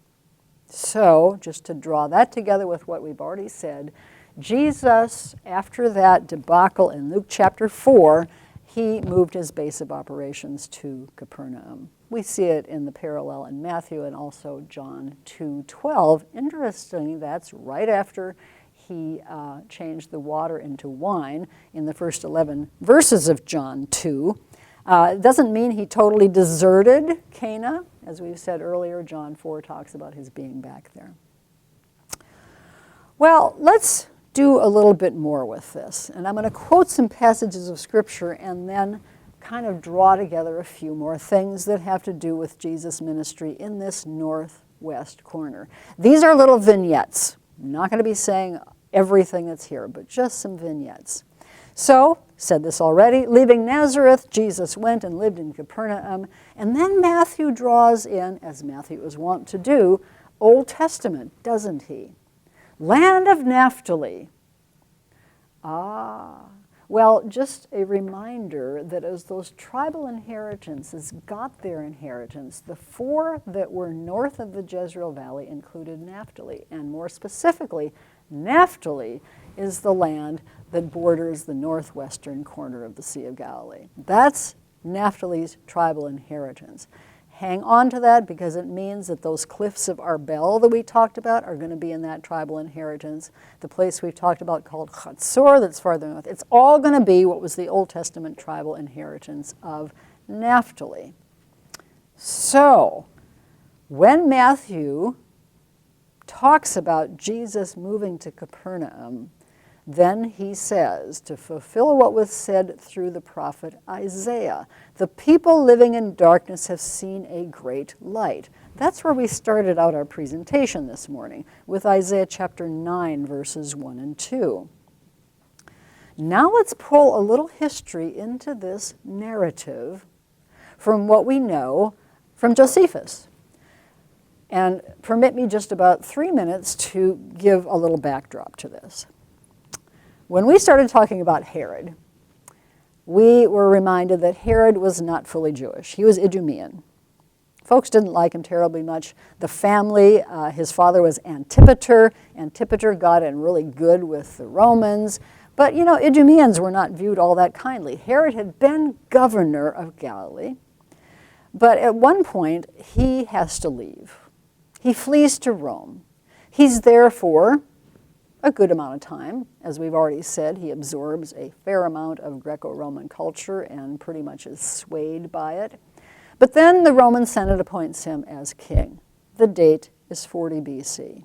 So, just to draw that together with what we've already said, Jesus, after that debacle in Luke chapter 4, he moved his base of operations to Capernaum. We see it in the parallel in Matthew and also John 2:12. Interestingly, that's right after he changed the water into wine in the first 11 verses of John 2. It doesn't mean he totally deserted Cana. As we've said earlier, John 4 talks about his being back there. Well, let's do a little bit more with this. And I'm going to quote some passages of Scripture and then kind of draw together a few more things that have to do with Jesus' ministry in this northwest corner. These are little vignettes. I'm not going to be saying everything that's here, but just some vignettes. So, said this already, leaving Nazareth, Jesus went and lived in Capernaum. And then Matthew draws in, as Matthew was wont to do, Old Testament, doesn't he? Land of Naphtali. Well, just a reminder that as those tribal inheritances got their inheritance, the 4 that were north of the Jezreel Valley included Naphtali. And more specifically, Naphtali is the land that borders the northwestern corner of the Sea of Galilee. That's Naphtali's tribal inheritance. Hang on to that because it means that those cliffs of Arbel that we talked about are going to be in that tribal inheritance. The place we've talked about called Chatzor that's farther north. It's all going to be what was the Old Testament tribal inheritance of Naphtali. So, when Matthew talks about Jesus moving to Capernaum, then he says, to fulfill what was said through the prophet Isaiah, the people living in darkness have seen a great light. That's where we started out our presentation this morning, with Isaiah chapter 9, verses 1 and 2. Now let's pull a little history into this narrative from what we know from Josephus. And permit me just about 3 minutes to give a little backdrop to this. When we started talking about Herod, we were reminded that Herod was not fully Jewish. He was Idumean. Folks didn't like him terribly much. The family, his father was Antipater. Antipater got in really good with the Romans. But, you know, Idumeans were not viewed all that kindly. Herod had been governor of Galilee. But at one point, he has to leave. He flees to Rome. He's there for a good amount of time. As we've already said, he absorbs a fair amount of Greco-Roman culture and pretty much is swayed by it. But then the Roman Senate appoints him as king. The date is 40 BC.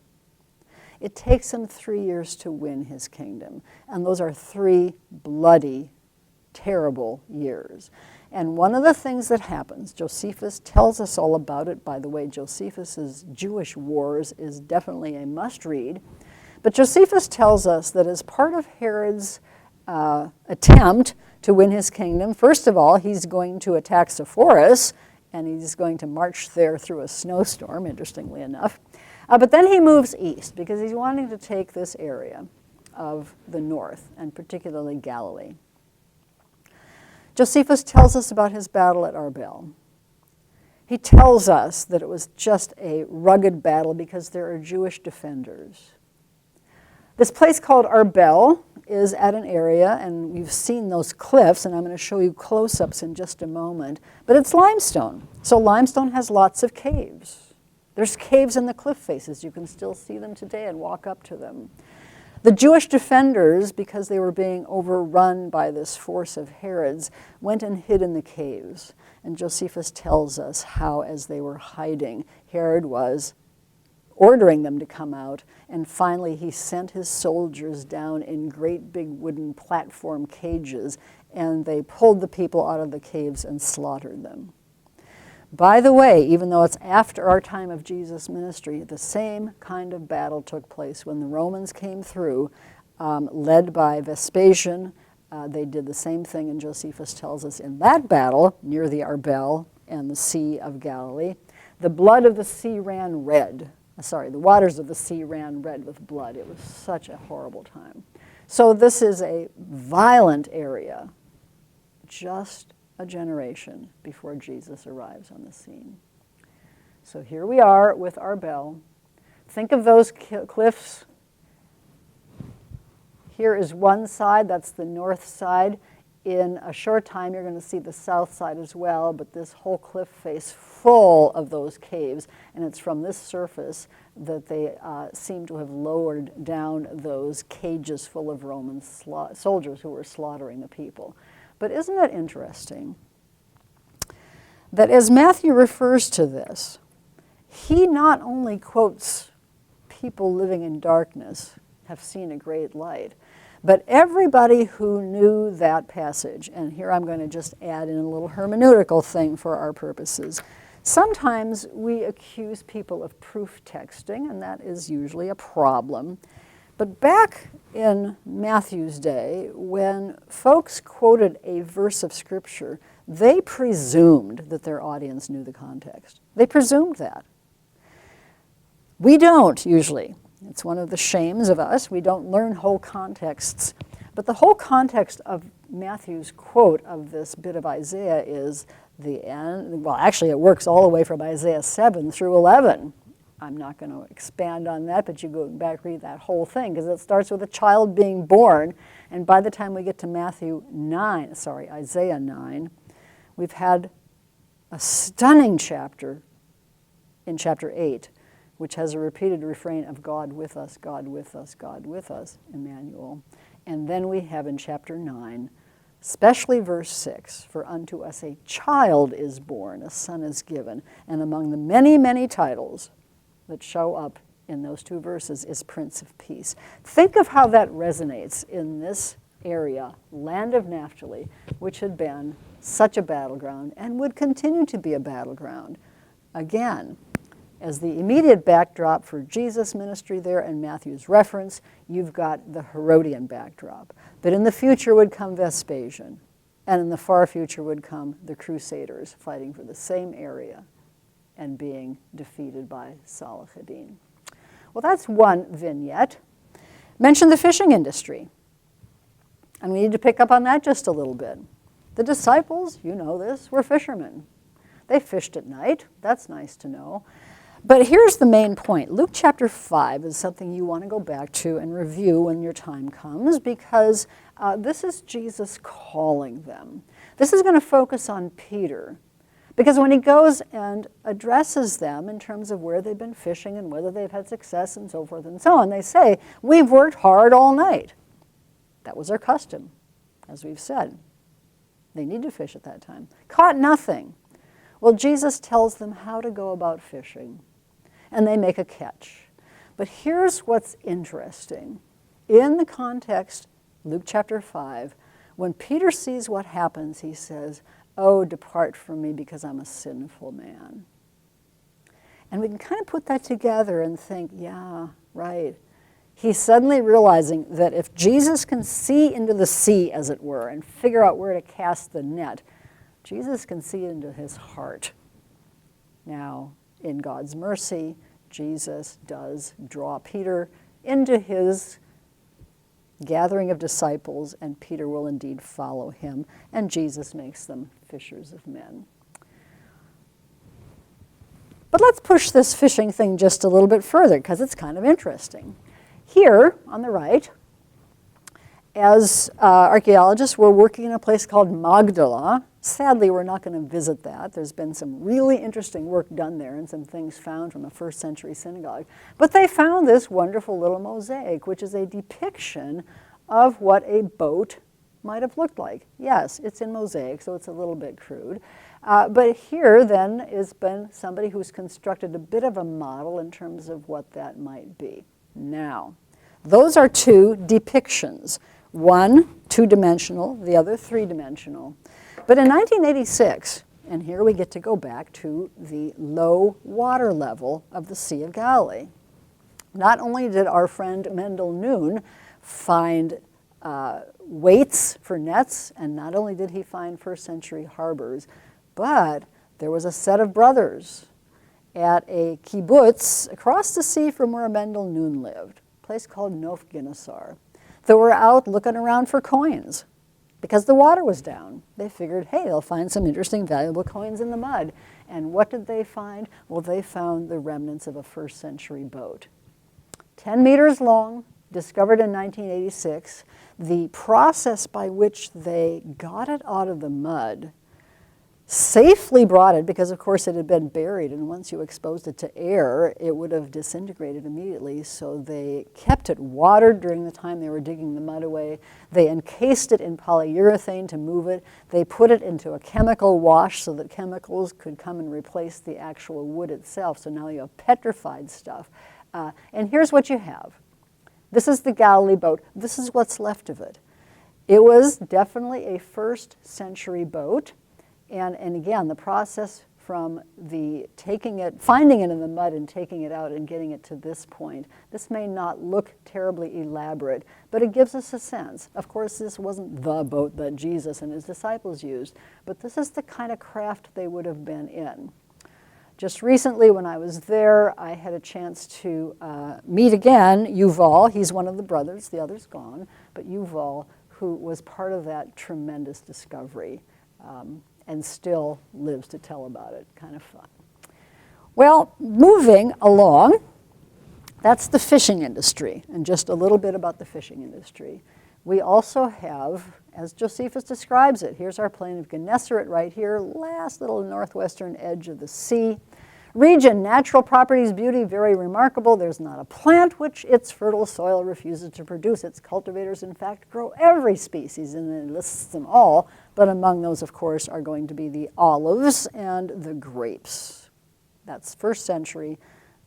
It takes him 3 years to win his kingdom, and those are 3 bloody, terrible years. And one of the things that happens, Josephus tells us all about it. By the way, Josephus's Jewish Wars is definitely a must-read. But Josephus tells us that as part of Herod's attempt to win his kingdom, first of all, he's going to attack Sepphoris, and he's going to march there through a snowstorm, interestingly enough. But then he moves east because he's wanting to take this area of the north, and particularly Galilee. Josephus tells us about his battle at Arbel. He tells us that it was just a rugged battle because there are Jewish defenders. This place called Arbel is at an area, and we've seen those cliffs, and I'm going to show you close-ups in just a moment, but it's limestone. So limestone has lots of caves. There's caves in the cliff faces. You can still see them today and walk up to them. The Jewish defenders, because they were being overrun by this force of Herod's, went and hid in the caves. And Josephus tells us how, as they were hiding, Herod was ordering them to come out, and finally he sent his soldiers down in great big wooden platform cages, and they pulled the people out of the caves and slaughtered them. By the way, even though it's after our time of Jesus' ministry, the same kind of battle took place when the Romans came through, led by Vespasian. They did the same thing, and Josephus tells us in that battle near the Arbel and the Sea of Galilee, the blood of the sea ran red. The waters of the sea ran red with blood. It was such a horrible time. So this is a violent area, just a generation before Jesus arrives on the scene. So here we are with Arbel. Think of those cliffs. Here is one side, that's the north side. In a short time, you're going to see the south side as well, but this whole cliff face full of those caves, and it's from this surface that they seem to have lowered down those cages full of Roman soldiers who were slaughtering the people. But isn't it interesting that as Matthew refers to this, he not only quotes people living in darkness have seen a great light, but everybody who knew that passage, and here I'm going to just add in a little hermeneutical thing for our purposes. Sometimes we accuse people of proof texting, and that is usually a problem. But back in Matthew's day, when folks quoted a verse of Scripture, they presumed that their audience knew the context. They presumed that. We don't usually. It's one of the shames of us. We don't learn whole contexts. But the whole context of Matthew's quote of this bit of Isaiah is the end. Well, actually, it works all the way from Isaiah 7 through 11. I'm not going to expand on that, but you go back, read that whole thing, because it starts with a child being born, and by the time we get to Isaiah 9, we've had a stunning chapter in chapter 8, which has a repeated refrain of God with us, God with us, God with us, Emmanuel. And then we have in chapter 9, especially verse 6, for unto us a child is born, a son is given, and among the many, many titles that show up in those two verses is Prince of Peace. Think of how that resonates in this area, land of Naphtali, which had been such a battleground and would continue to be a battleground. Again, as the immediate backdrop for Jesus' ministry there and Matthew's reference, you've got the Herodian backdrop. But in the future would come Vespasian, and in the far future would come the Crusaders fighting for the same area and being defeated by Salah-ad-Din. Well, that's one vignette. Mention the fishing industry. And we need to pick up on that just a little bit. The disciples, you know this, were fishermen. They fished at night. That's nice to know. But here's the main point. Luke chapter 5 is something you want to go back to and review when your time comes, because this is Jesus calling them. This is going to focus on Peter, because when he goes and addresses them in terms of where they've been fishing and whether they've had success and so forth and so on, they say, we've worked hard all night. That was their custom, as we've said. They need to fish at that time. Caught nothing. Well, Jesus tells them how to go about fishing, and they make a catch. But here's what's interesting. In the context, Luke chapter 5, when Peter sees what happens, he says, oh, depart from me because I'm a sinful man. And we can kind of put that together and think, yeah, right. He's suddenly realizing that if Jesus can see into the sea, as it were, and figure out where to cast the net, Jesus can see into his heart. Now, in God's mercy, Jesus does draw Peter into his gathering of disciples, and Peter will indeed follow him, and Jesus makes them fishers of men. But let's push this fishing thing just a little bit further, because it's kind of interesting. Here, on the right, as archaeologists, we're working in a place called Magdala. Sadly, we're not going to visit that. There's been some really interesting work done there and some things found from a first century synagogue. But they found this wonderful little mosaic, which is a depiction of what a boat might have looked like. Yes, it's in mosaic, so it's a little bit crude. But here, then, has been somebody who's constructed a bit of a model in terms of what that might be. Now, those are two depictions. One, two-dimensional, the other, three-dimensional. But in 1986, and here we get to go back to the low water level of the Sea of Galilee, not only did our friend Mendel Noon find weights for nets, and not only did he find first century harbors, but there was a set of brothers at a kibbutz across the sea from where Mendel Noon lived, a place called Nof Ginosar, that were out looking around for coins because the water was down. They figured, hey, they'll find some interesting, valuable coins in the mud. And what did they find? Well, they found the remnants of a first century boat. 10 meters long, discovered in 1986. The process by which they got it out of the mud, safely brought it, because of course it had been buried, and once you exposed it to air, it would have disintegrated immediately. So they kept it watered during the time they were digging the mud away. They encased it in polyurethane to move it. They put it into a chemical wash so that chemicals could come and replace the actual wood itself. So now you have petrified stuff. And here's what you have. This is the Galilee boat. This is what's left of it. It was definitely a first century boat. And again, the process from the finding it in the mud and taking it out and getting it to this point, this may not look terribly elaborate, but it gives us a sense. Of course, this wasn't the boat that Jesus and his disciples used, but this is the kind of craft they would have been in. Just recently, when I was there, I had a chance to meet again Yuval. He's one of the brothers, the other's gone, but Yuval, who was part of that tremendous discovery and still lives to tell about it. Kind of fun. Well, moving along, that's the fishing industry, and just a little bit about the fishing industry. We also have, as Josephus describes it, here's our plain of Gennesaret right here, last little northwestern edge of the sea. Region, natural properties, beauty, very remarkable. There's not a plant which its fertile soil refuses to produce. Its cultivators, in fact, grow every species, and it lists them all. But among those, of course, are going to be the olives and the grapes. That's 1st century.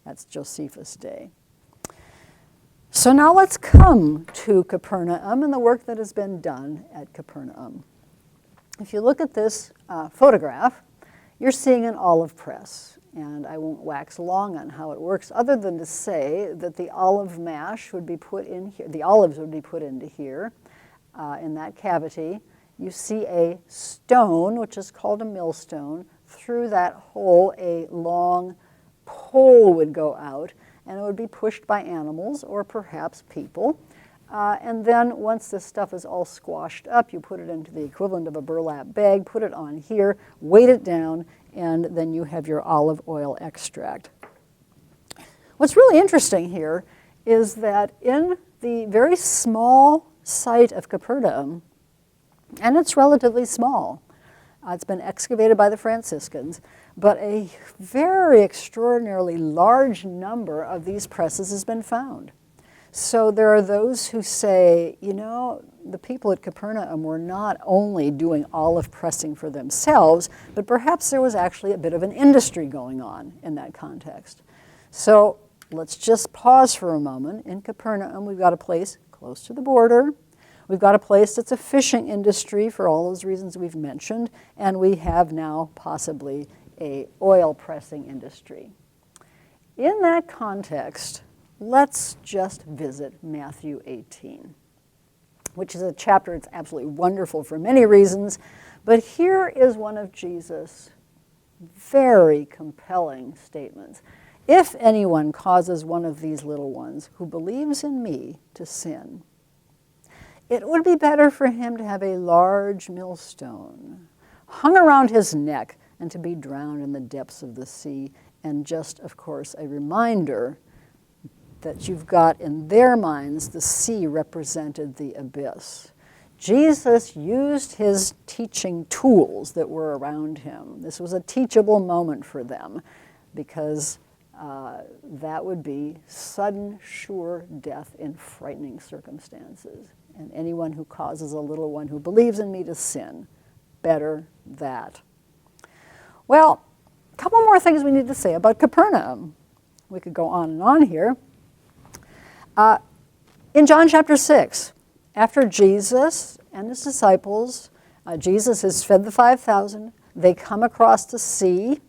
That's Josephus' day. So now let's come to Capernaum and the work that has been done at Capernaum. If you look at this photograph, you're seeing an olive press. And I won't wax long on how it works, other than to say that the olive mash would be put in here, the olives would be put into here, in that cavity. You see a stone, which is called a millstone. Through that hole, a long pole would go out, and it would be pushed by animals or perhaps people. And then once this stuff is all squashed up, you put it into the equivalent of a burlap bag, put it on here, weight it down, and then you have your olive oil extract. What's really interesting here is that in the very small site of Capernaum, and it's relatively small, it's been excavated by the Franciscans, but a very extraordinarily large number of these presses has been found. So there are those who say, you know, the people at Capernaum were not only doing olive pressing for themselves, but perhaps there was actually a bit of an industry going on in that context. So let's just pause for a moment. In Capernaum, we've got a place close to the border. We've got a place that's a fishing industry for all those reasons we've mentioned, and we have now possibly a oil pressing industry. In that context, let's just visit Matthew 18, which is a chapter that's absolutely wonderful for many reasons, but here is one of Jesus' very compelling statements. If anyone causes one of these little ones who believes in me to sin, it would be better for him to have a large millstone hung around his neck and to be drowned in the depths of the sea. And just, of course, a reminder that you've got in their minds the sea represented the abyss. Jesus used his teaching tools that were around him. This was a teachable moment for them because that would be sudden, sure death in frightening circumstances. And anyone who causes a little one who believes in me to sin, better that. Well, a couple more things we need to say about Capernaum. We could go on and on here. In John chapter 6, after Jesus and his disciples, Jesus has fed the 5,000, they come across the sea,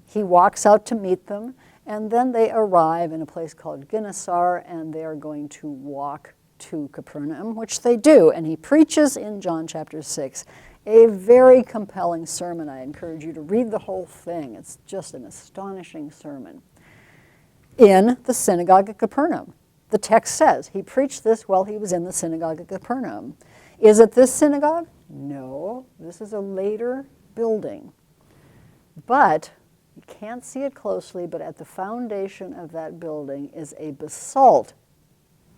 he walks out to meet them, and then they arrive in a place called Gennesaret, and they are going to walk to Capernaum, which they do, and he preaches in John chapter 6 a very compelling sermon. I encourage you to read the whole thing. It's just an astonishing sermon. In the synagogue at Capernaum. The text says he preached this while he was in the synagogue at Capernaum. Is it this synagogue? No, this is a later building. But you can't see it closely, but at the foundation of that building is a basalt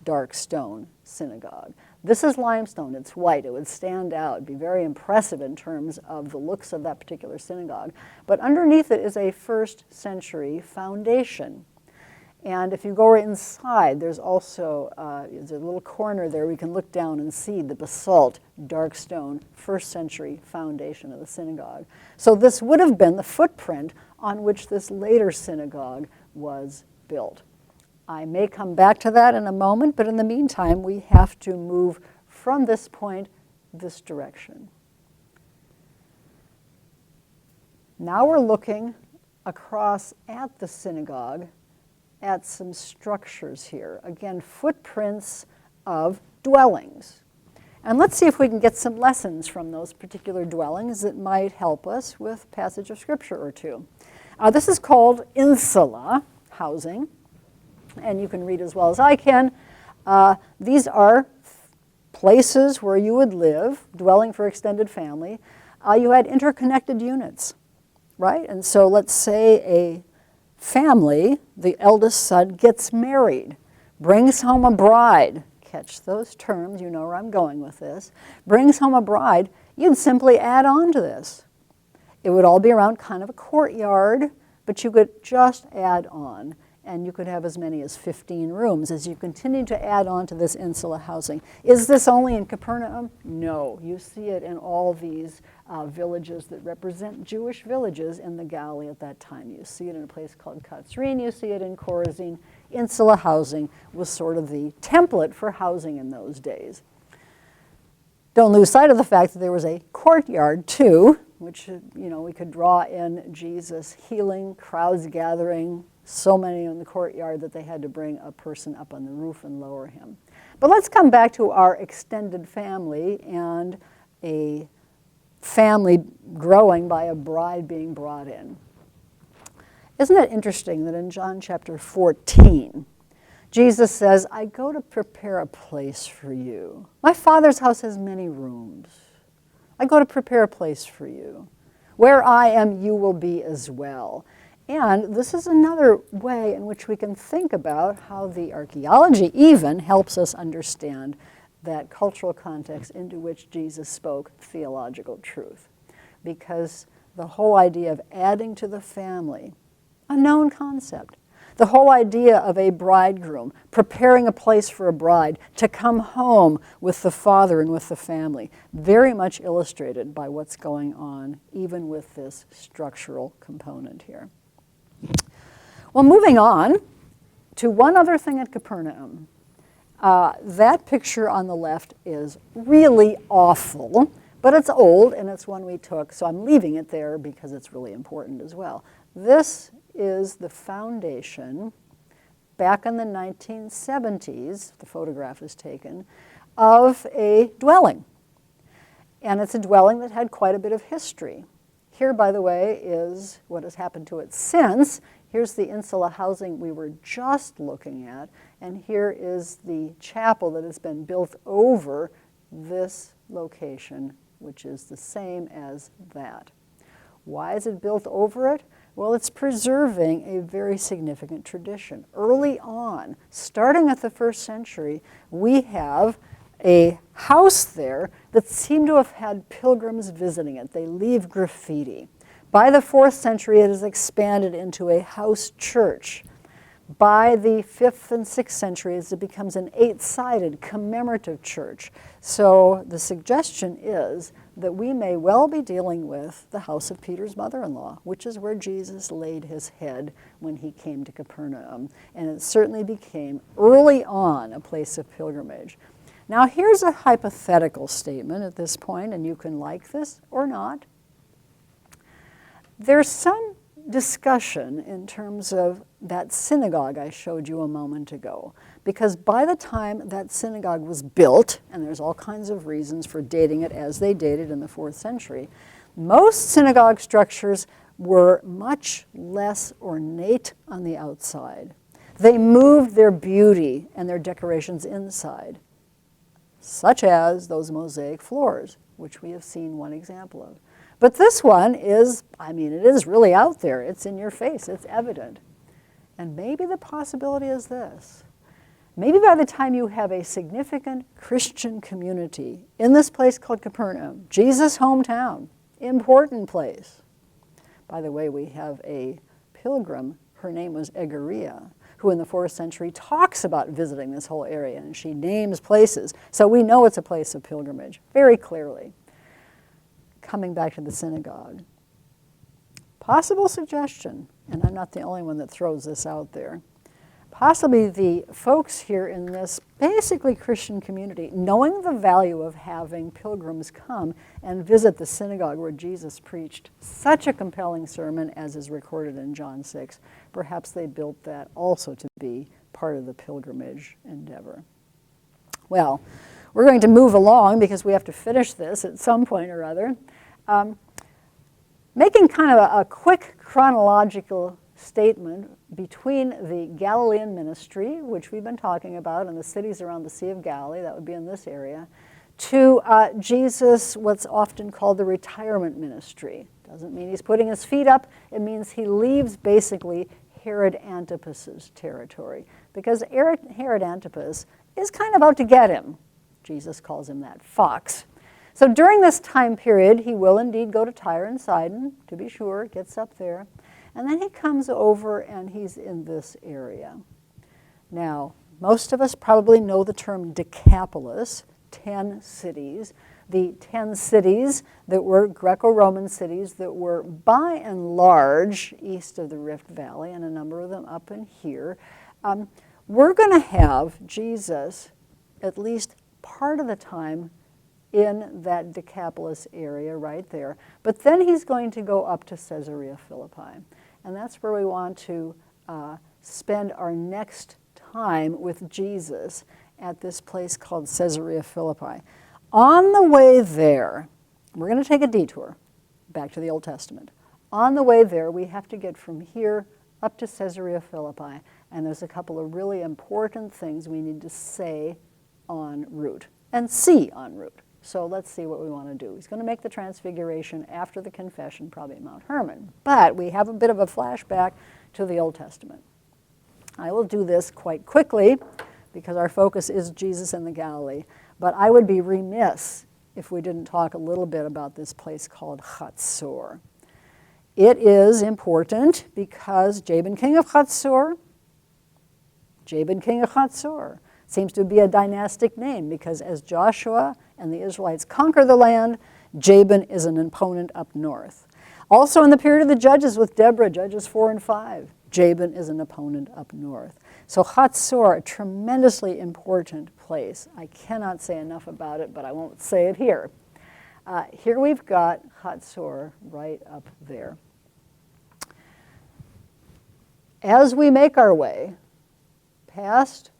dark stone synagogue. This is limestone, it's white, it would stand out, it'd be very impressive in terms of the looks of that particular synagogue. But underneath it is a 1st century foundation. And if you go inside, there's also there's a little corner there we can look down and see the basalt, dark stone, 1st century foundation of the synagogue. So this would have been the footprint on which this later synagogue was built. I may come back to that in a moment, but in the meantime, we have to move from this point this direction. Now we're looking across at the synagogue at some structures here. Again, footprints of dwellings. And let's see if we can get some lessons from those particular dwellings that might help us with a passage of scripture or two. This is called insula housing, and you can read as well as I can. These are places where you would live, dwelling for extended family. You had interconnected units, right? And so let's say a family, the eldest son gets married, brings home a bride. Catch those terms, you know where I'm going with this. Brings home a bride, you'd simply add on to this. It would all be around kind of a courtyard, but you could just add on. And you could have as many as 15 rooms as you continue to add on to this insula housing. Is this only in Capernaum? No. You see it in all these villages that represent Jewish villages in the Galilee at that time. You see it in a place called Katzrin. You see it in Chorazin. Insula housing was sort of the template for housing in those days. Don't lose sight of the fact that there was a courtyard too, which we could draw in Jesus healing, crowds gathering, so many in the courtyard that they had to bring a person up on the roof and lower him. But let's come back to our extended family and a family growing by a bride being brought in. Isn't it interesting that in John chapter 14, Jesus says, I go to prepare a place for you. My Father's house has many rooms. I go to prepare a place for you. Where I am, you will be as well. And this is another way in which we can think about how the archaeology even helps us understand that cultural context into which Jesus spoke theological truth. Because the whole idea of adding to the family, a known concept. The whole idea of a bridegroom preparing a place for a bride to come home with the father and with the family, very much illustrated by what's going on even with this structural component here. Well, moving on to one other thing at Capernaum. That picture on the left is really awful, but it's old and it's one we took, so I'm leaving it there because it's really important as well. This is the foundation, back in the 1970s, the photograph is taken, of a dwelling. And it's a dwelling that had quite a bit of history. Here, by the way, is what has happened to it since. Here's the insula housing we were just looking at, and here is the chapel that has been built over this location, which is the same as that. Why is it built over it? Well, it's preserving a very significant tradition. Early on, starting at the 1st century, we have a house there that seemed to have had pilgrims visiting it. They leave graffiti. By the 4th century, it has expanded into a house church. By the 5th and 6th centuries, it becomes an 8-sided commemorative church. So the suggestion is that we may well be dealing with the house of Peter's mother-in-law, which is where Jesus laid his head when he came to Capernaum. And it certainly became, early on, a place of pilgrimage. Now, here's a hypothetical statement at this point, and you can like this or not. There's some discussion in terms of that synagogue I showed you a moment ago, because by the time that synagogue was built, and there's all kinds of reasons for dating it as they dated in the 4th century, most synagogue structures were much less ornate on the outside. They moved their beauty and their decorations inside, such as those mosaic floors, which we have seen one example of. But this one is, it is really out there. It's in your face. It's evident. And maybe the possibility is this. Maybe by the time you have a significant Christian community in this place called Capernaum, Jesus' hometown, important place. By the way, we have a pilgrim, her name was Egeria, who in the 4th century talks about visiting this whole area, and she names places. So we know it's a place of pilgrimage, very clearly. Coming back to the synagogue. Possible suggestion, and I'm not the only one that throws this out there, possibly the folks here in this basically Christian community, knowing the value of having pilgrims come and visit the synagogue where Jesus preached such a compelling sermon as is recorded in John 6, perhaps they built that also to be part of the pilgrimage endeavor. Well, we're going to move along because we have to finish this at some point or other. Making kind of a quick chronological statement between the Galilean ministry, which we've been talking about, and the cities around the Sea of Galilee, that would be in this area, to Jesus, what's often called the retirement ministry. Doesn't mean he's putting his feet up. It means he leaves basically Herod Antipas's territory, because Herod Antipas is kind of out to get him. Jesus calls him that fox. So during this time period, he will indeed go to Tyre and Sidon, to be sure, gets up there. And then he comes over and he's in this area. Now, most of us probably know the term Decapolis, 10 cities. The 10 cities that were Greco-Roman cities that were by and large east of the Rift Valley, and a number of them up in here. We're going to have Jesus at least part of the time in that Decapolis area right there. But then he's going to go up to Caesarea Philippi. And that's where we want to spend our next time with Jesus, at this place called Caesarea Philippi. On the way there, we're going to take a detour back to the Old Testament. On the way there, we have to get from here up to Caesarea Philippi, and there's a couple of really important things we need to say en route and see en route. So let's see what we want to do. He's going to make the transfiguration after the confession, probably at Mount Hermon. But we have a bit of a flashback to the Old Testament. I will do this quite quickly because our focus is Jesus and the Galilee. But I would be remiss if we didn't talk a little bit about this place called Chatzor. It is important because Jabin, king of Chatzor, seems to be a dynastic name, because as Joshua and the Israelites conquer the land, Jabin is an opponent up north. Also in the period of the Judges with Deborah, Judges 4 and 5, Jabin is an opponent up north. So Chatzor, a tremendously important place. I cannot say enough about it, but I won't say it here. Here we've got Chatzor right up there. As we make our way past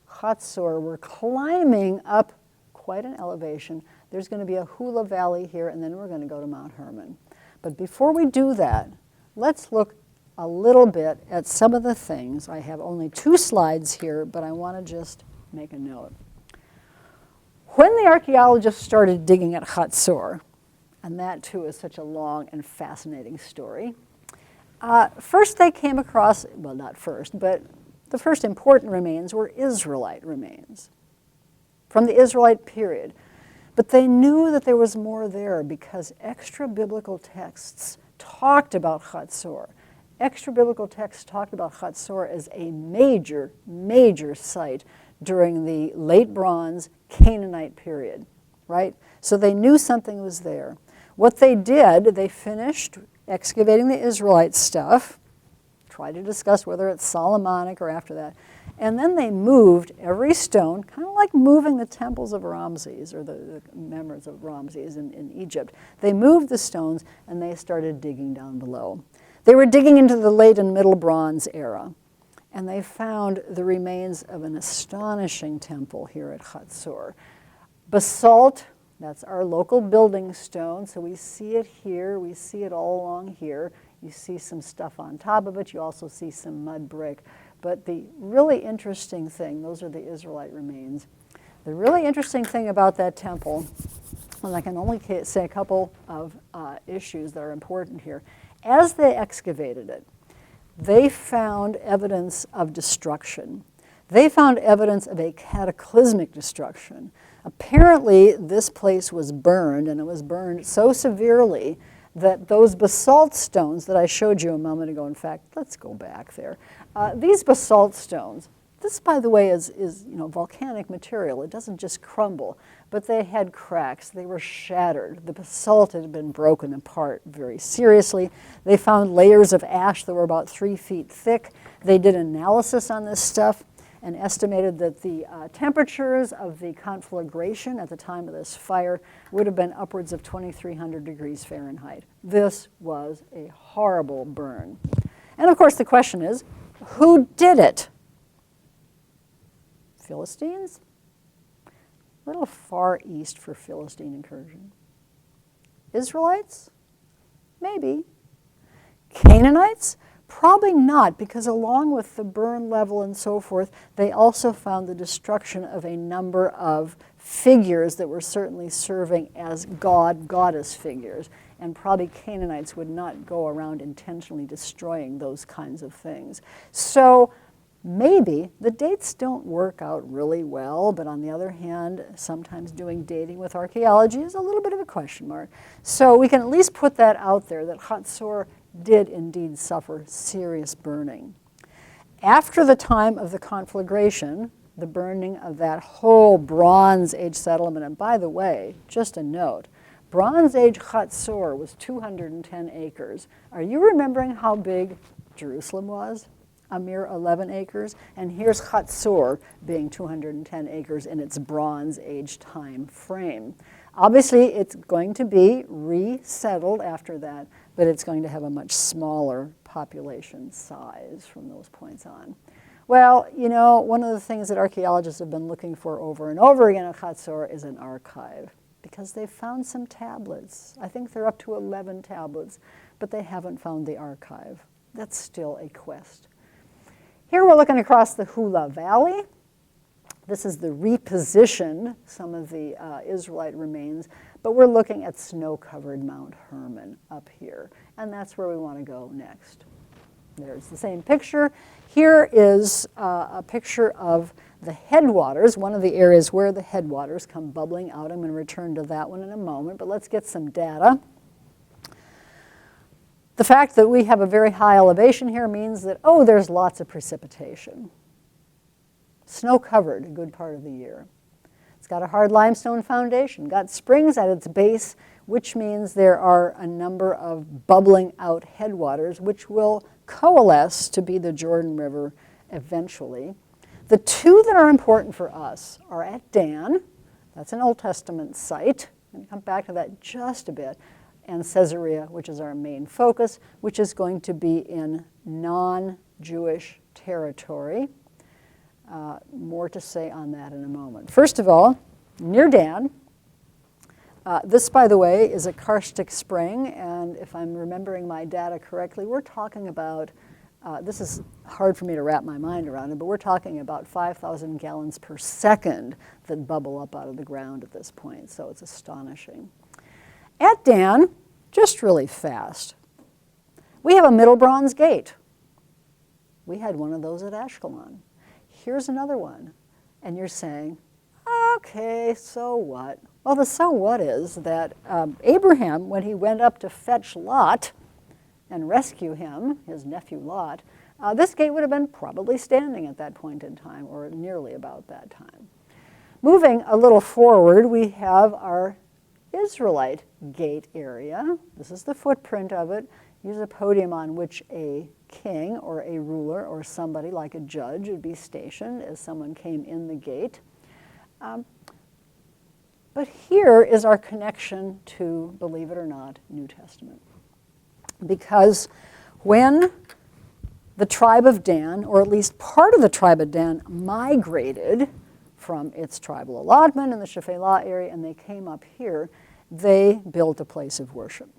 Chatzor, we're climbing up quite an elevation. There's going to be a hula valley here, and then we're going to go to Mount Hermon. But before we do that, let's look a little bit at some of the things. I have only 2 slides here, but I want to just make a note. When the archaeologists started digging at Chatzor, and that too is such a long and fascinating story, first they came across, well, not first, but the first important remains were Israelite remains from the Israelite period. But they knew that there was more there because extra biblical texts talked about Chatzor. Extra biblical texts talked about Chatzor as a major, major site during the late Bronze Canaanite period, right? So they knew something was there. What they did, they finished excavating the Israelite stuff, tried to discuss whether it's Solomonic or after that, and then they moved every stone, kind of like moving the temples of Ramses, or the memories of Ramses in Egypt. They moved the stones and they started digging down below. They were digging into the late and middle Bronze era, and they found the remains of an astonishing temple here at Chatzor. Basalt, that's our local building stone, so we see it here, we see it all along here. You see some stuff on top of it, you also see some mud brick. But the really interesting thing, those are the Israelite remains. The really interesting thing about that temple, and I can only say a couple of issues that are important here. As they excavated it, they found evidence of destruction. They found evidence of a cataclysmic destruction. Apparently, this place was burned, and it was burned so severely that those basalt stones that I showed you a moment ago, in fact, let's go back there. These basalt stones, this, by the way, is volcanic material. It doesn't just crumble, but they had cracks. They were shattered. The basalt had been broken apart very seriously. They found layers of ash that were about 3 feet thick. They did analysis on this stuff and estimated that the temperatures of the conflagration at the time of this fire would have been upwards of 2,300 degrees Fahrenheit. This was a horrible burn. And of course the question is, who did it? Philistines? A little far east for Philistine incursion. Israelites? Maybe. Canaanites? Probably not, because along with the burn level and so forth, they also found the destruction of a number of figures that were certainly serving as goddess figures. And probably Canaanites would not go around intentionally destroying those kinds of things. So maybe the dates don't work out really well, but on the other hand, sometimes doing dating with archaeology is a little bit of a question mark. So we can at least put that out there, that Hatzor did indeed suffer serious burning. After the time of the conflagration, the burning of that whole Bronze Age settlement, and by the way, just a note, Bronze Age Hatzor was 210 acres. Are you remembering how big Jerusalem was? A mere 11 acres. And here's Hatzor being 210 acres in its Bronze Age time frame. Obviously, it's going to be resettled after that, but it's going to have a much smaller population size from those points on. Well, you know, one of the things that archaeologists have been looking for over and over again at Hatzor is an archive, because they've found some tablets. I think they're up to 11 tablets, but they haven't found the archive. That's still a quest. Here we're looking across the Hula Valley. This is the repositioned, some of the Israelite remains, but we're looking at snow-covered Mount Hermon up here, and that's where we want to go next. There's the same picture. Here is a picture of the headwaters, one of the areas where the headwaters come bubbling out. I'm going to return to that one in a moment, but let's get some data. The fact that we have a very high elevation here means that, oh, there's lots of precipitation. Snow-covered a good part of the year. It's got a hard limestone foundation, got springs at its base, which means there are a number of bubbling out headwaters which will coalesce to be the Jordan River eventually. The two that are important for us are at Dan, that's an Old Testament site, I'm going to come back to that just a bit, and Caesarea, which is our main focus, which is going to be in non-Jewish territory. More to say on that in a moment. First of all, near Dan, this, by the way, is a karstic spring, and if I'm remembering my data correctly, we're talking about, this is hard for me to wrap my mind around it, but we're talking about 5,000 gallons per second that bubble up out of the ground at this point, so it's astonishing. At Dan, just really fast, we have a Middle Bronze Gate. We had one of those at Ashkelon. Here's another one, and you're saying, okay, so what? Well, the so what is that Abraham, when he went up to fetch Lot and rescue him, his nephew Lot, this gate would have been probably standing at that point in time, or nearly about that time. Moving a little forward, we have our Israelite gate area. This is the footprint of it. Here's a podium on which a king or a ruler or somebody like a judge would be stationed as someone came in the gate. But here is our connection to, believe it or not, New Testament. Because when the tribe of Dan, or at least part of the tribe of Dan, migrated from its tribal allotment in the Shephelah area, and they came up here, they built a place of worship.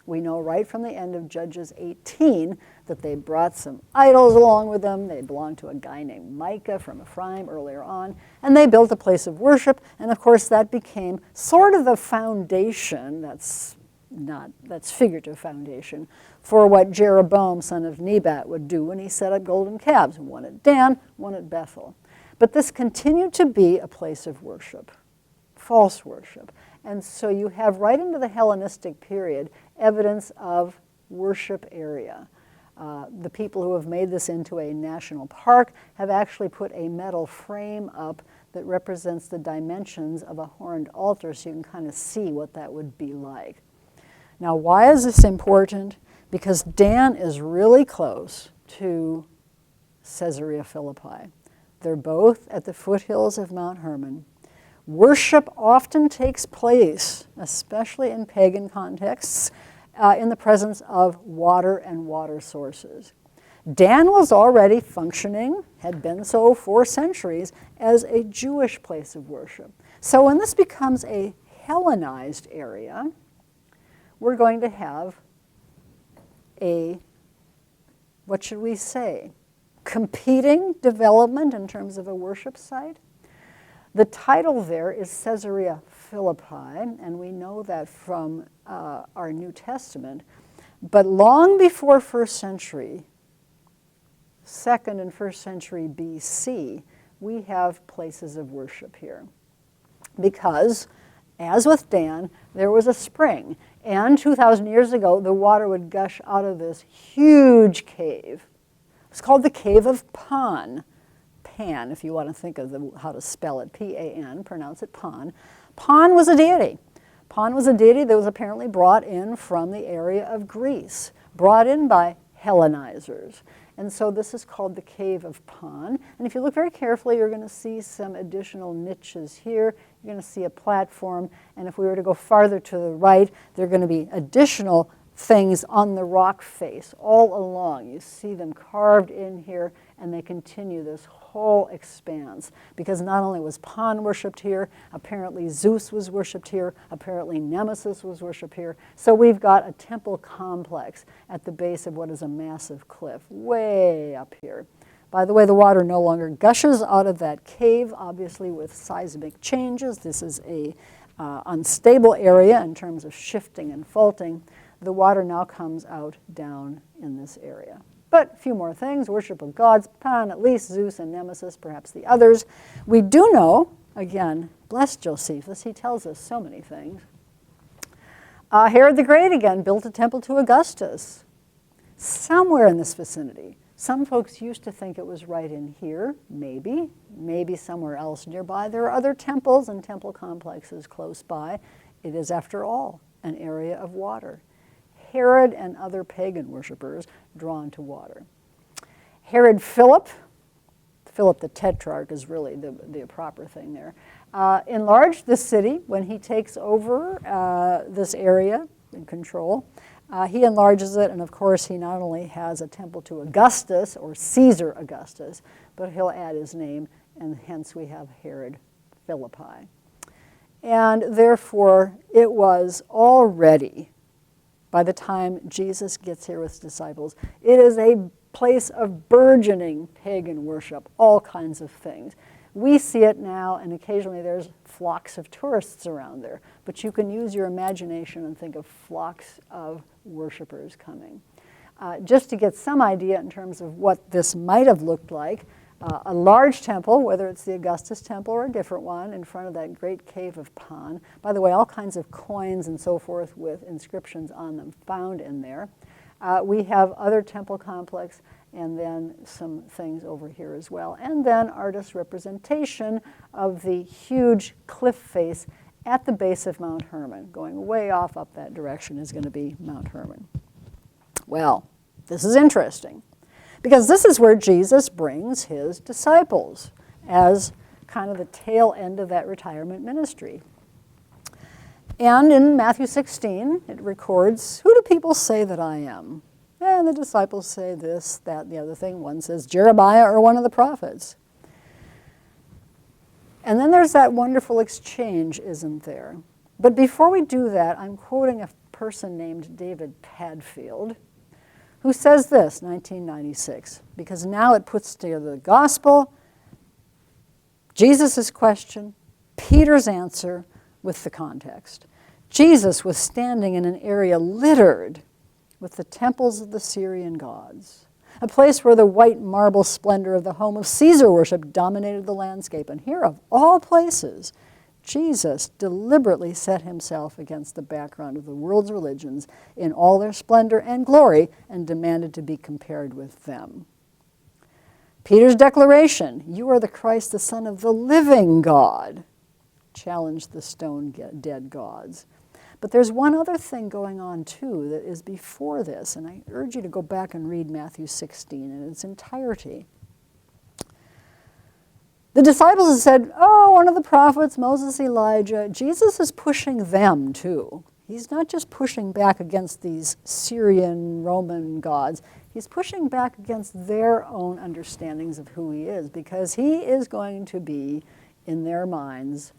We know right from the end of Judges 18 that they brought some idols along with them. They belonged to a guy named Micah from Ephraim earlier on, and they built a place of worship, and of course that became sort of the foundation, that's figurative foundation, for what Jeroboam, son of Nebat, would do when he set up golden calves, one at Dan, one at Bethel. But this continued to be a place of worship, false worship. And so you have right into the Hellenistic period evidence of worship area. The people who have made this into a national park have actually put a metal frame up that represents the dimensions of a horned altar, so you can kind of see what that would be like. Now, why is this important? Because Dan is really close to Caesarea Philippi. They're both at the foothills of Mount Hermon. Worship often takes place, especially in pagan contexts, in the presence of water and water sources. Dan was already functioning, had been so for centuries, as a Jewish place of worship. So when this becomes a Hellenized area, we're going to have a, what should we say, competing development in terms of a worship site. The title there is Caesarea Philippi, and we know that from our New Testament. But long before 1st century, 2nd and 1st century BC, we have places of worship here. Because, as with Dan, there was a spring. And 2,000 years ago, the water would gush out of this huge cave. It's called the Cave of Pan. Pan, if you want to think of how to spell it, P-A-N, pronounce it Pan. Pan was a deity. Pan was a deity that was apparently brought in from the area of Greece, brought in by Hellenizers. And so this is called the Cave of Pan. And if you look very carefully, you're going to see some additional niches here. You're going to see a platform. And if we were to go farther to the right, there are going to be additional things on the rock face all along. You see them carved in here, and they continue this whole expanse. Because not only was Pan worshipped here, apparently Zeus was worshipped here, apparently Nemesis was worshipped here. So we've got a temple complex at the base of what is a massive cliff, way up here. By the way, the water no longer gushes out of that cave, obviously with seismic changes. This is a unstable area in terms of shifting and faulting. The water now comes out down in this area. But a few more things, worship of gods, Pan, at least Zeus and Nemesis, perhaps the others. We do know, again, bless Josephus, he tells us so many things. Herod the Great, again, built a temple to Augustus, somewhere in this vicinity. Some folks used to think it was right in here, maybe somewhere else nearby. There are other temples and temple complexes close by. It is, after all, an area of water. Herod and other pagan worshipers drawn to water. Herod Philip the Tetrarch is really the proper thing there, enlarged the city when he takes over this area in control. He enlarges it, and of course he not only has a temple to Augustus, or Caesar Augustus, but he'll add his name, and hence we have Herod Philippi. And therefore it was already, by the time Jesus gets here with his disciples, it is a place of burgeoning pagan worship, all kinds of things. We see it now, and occasionally there's flocks of tourists around there, but you can use your imagination and think of flocks of worshipers coming. Just to get some idea in terms of what this might have looked like, a large temple, whether it's the Augustus temple or a different one, in front of that great cave of Pan. By the way, all kinds of coins and so forth with inscriptions on them found in there. We have other temple complex, and then some things over here as well. And then artist representation of the huge cliff face at the base of Mount Hermon. Going way off up that direction is going to be Mount Hermon. Well, this is interesting, because this is where Jesus brings his disciples as kind of the tail end of that retirement ministry. And in Matthew 16, it records, "Who do people say that I am?" And the disciples say this, that, and the other thing. One says Jeremiah or one of the prophets. And then there's that wonderful exchange, isn't there? But before we do that, I'm quoting a person named David Padfield, who says this, 1996, because now it puts together the gospel, Jesus' question, Peter's answer with the context. Jesus was standing in an area littered with the temples of the Syrian gods, a place where the white marble splendor of the home of Caesar worship dominated the landscape. And here, of all places, Jesus deliberately set himself against the background of the world's religions in all their splendor and glory and demanded to be compared with them. Peter's declaration, "You are the Christ, the Son of the living God," challenged the stone-dead gods. But there's one other thing going on, too, that is before this, and I urge you to go back and read Matthew 16 in its entirety. The disciples have said, oh, one of the prophets, Moses, Elijah. Jesus is pushing them, too. He's not just pushing back against these Syrian, Roman gods. He's pushing back against their own understandings of who he is, because he is going to be, in their minds,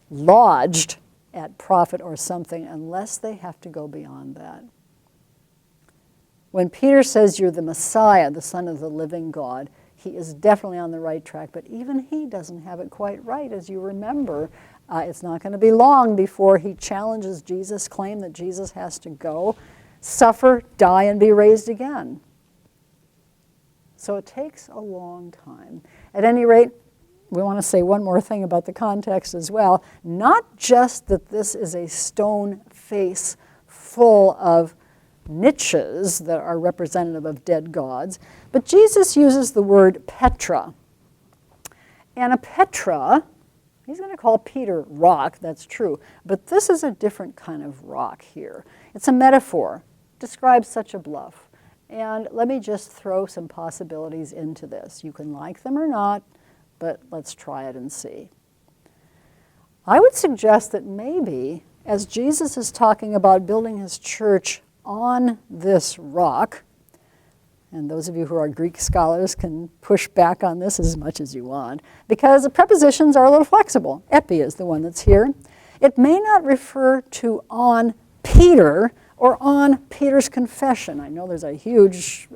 lodged at prophet or something, unless they have to go beyond that. When Peter says you're the Messiah, the Son of the living God, he is definitely on the right track, but even he doesn't have it quite right. As you remember, it's not going to be long before he challenges Jesus' claim that Jesus has to go, suffer, die, and be raised again. So it takes a long time. At any rate, we want to say one more thing about the context as well. Not just that this is a stone face full of niches that are representative of dead gods, but Jesus uses the word Petra. And a Petra, he's going to call Peter rock, that's true, but this is a different kind of rock here. It's a metaphor, describes such a bluff. And let me just throw some possibilities into this. You can like them or not, but let's try it and see. I would suggest that maybe, as Jesus is talking about building his church on this rock, and those of you who are Greek scholars can push back on this as much as you want, because the prepositions are a little flexible. Epi is the one that's here. It may not refer to on Peter or on Peter's confession. I know there's a huge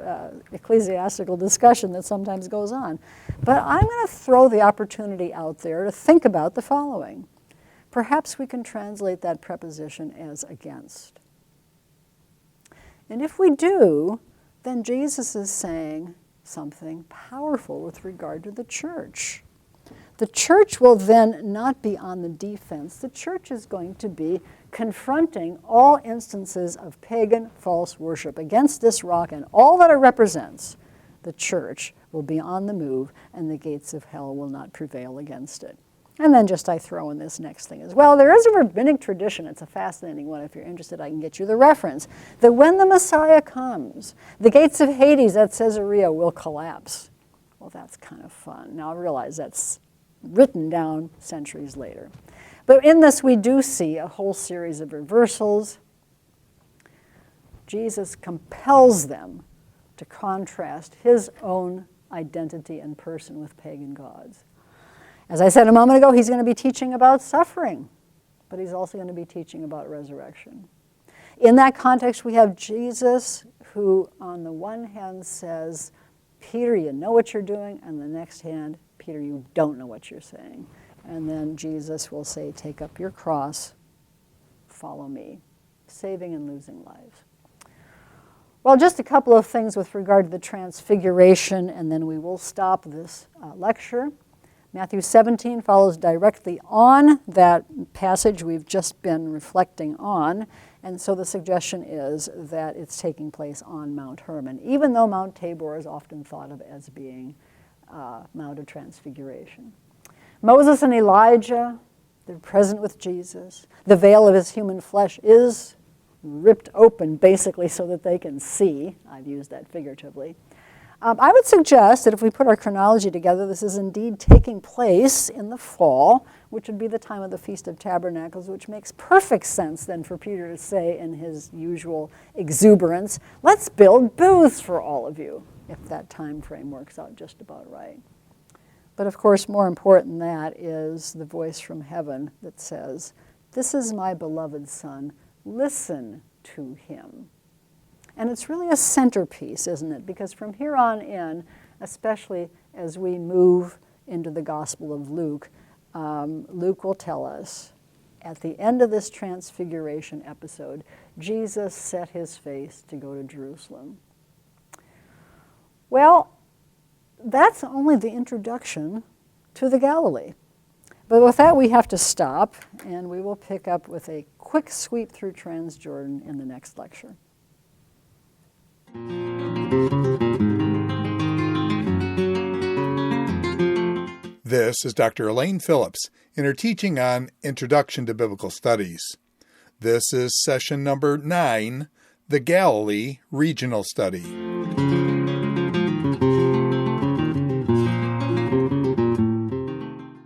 ecclesiastical discussion that sometimes goes on, but I'm going to throw the opportunity out there to think about the following. Perhaps we can translate that preposition as against. And if we do, then Jesus is saying something powerful with regard to the church. The church will then not be on the defense. The church is going to be confronting all instances of pagan false worship against this rock, and all that it represents. The church will be on the move, and the gates of hell will not prevail against it. And then just I throw in this next thing as well. There is a rabbinic tradition. It's a fascinating one. If you're interested, I can get you the reference. That when the Messiah comes, the gates of Hades at Caesarea will collapse. Well, that's kind of fun. Now I realize that's written down centuries later. But in this we do see a whole series of reversals. Jesus compels them to contrast his own identity and person with pagan gods. As I said a moment ago, he's going to be teaching about suffering, but he's also going to be teaching about resurrection. In that context, we have Jesus who, on the one hand, says, Peter, you know what you're doing, and the next hand, Peter, you don't know what you're saying. And then Jesus will say, take up your cross, follow me, saving and losing lives. Well, just a couple of things with regard to the transfiguration, and then we will stop this lecture. Matthew 17 follows directly on that passage we've just been reflecting on, and so the suggestion is that it's taking place on Mount Hermon, even though Mount Tabor is often thought of as being Mount of Transfiguration. Moses and Elijah, they're present with Jesus. The veil of his human flesh is ripped open, basically, so that they can see. I've used that figuratively. I would suggest that if we put our chronology together, this is indeed taking place in the fall, which would be the time of the Feast of Tabernacles, which makes perfect sense then for Peter to say in his usual exuberance, let's build booths for all of you, if that time frame works out just about right. But of course, more important than that is the voice from heaven that says, this is my beloved Son, listen to him. And it's really a centerpiece, isn't it? Because from here on in, especially as we move into the Gospel of Luke, Luke will tell us, at the end of this transfiguration episode, Jesus set his face to go to Jerusalem. Well, that's only the introduction to the Galilee. But with that, we have to stop, and we will pick up with a quick sweep through Transjordan in the next lecture. This is Dr. Elaine Phillips in her teaching on Introduction to Biblical Studies. This is session number 9, the Galilee Regional Study.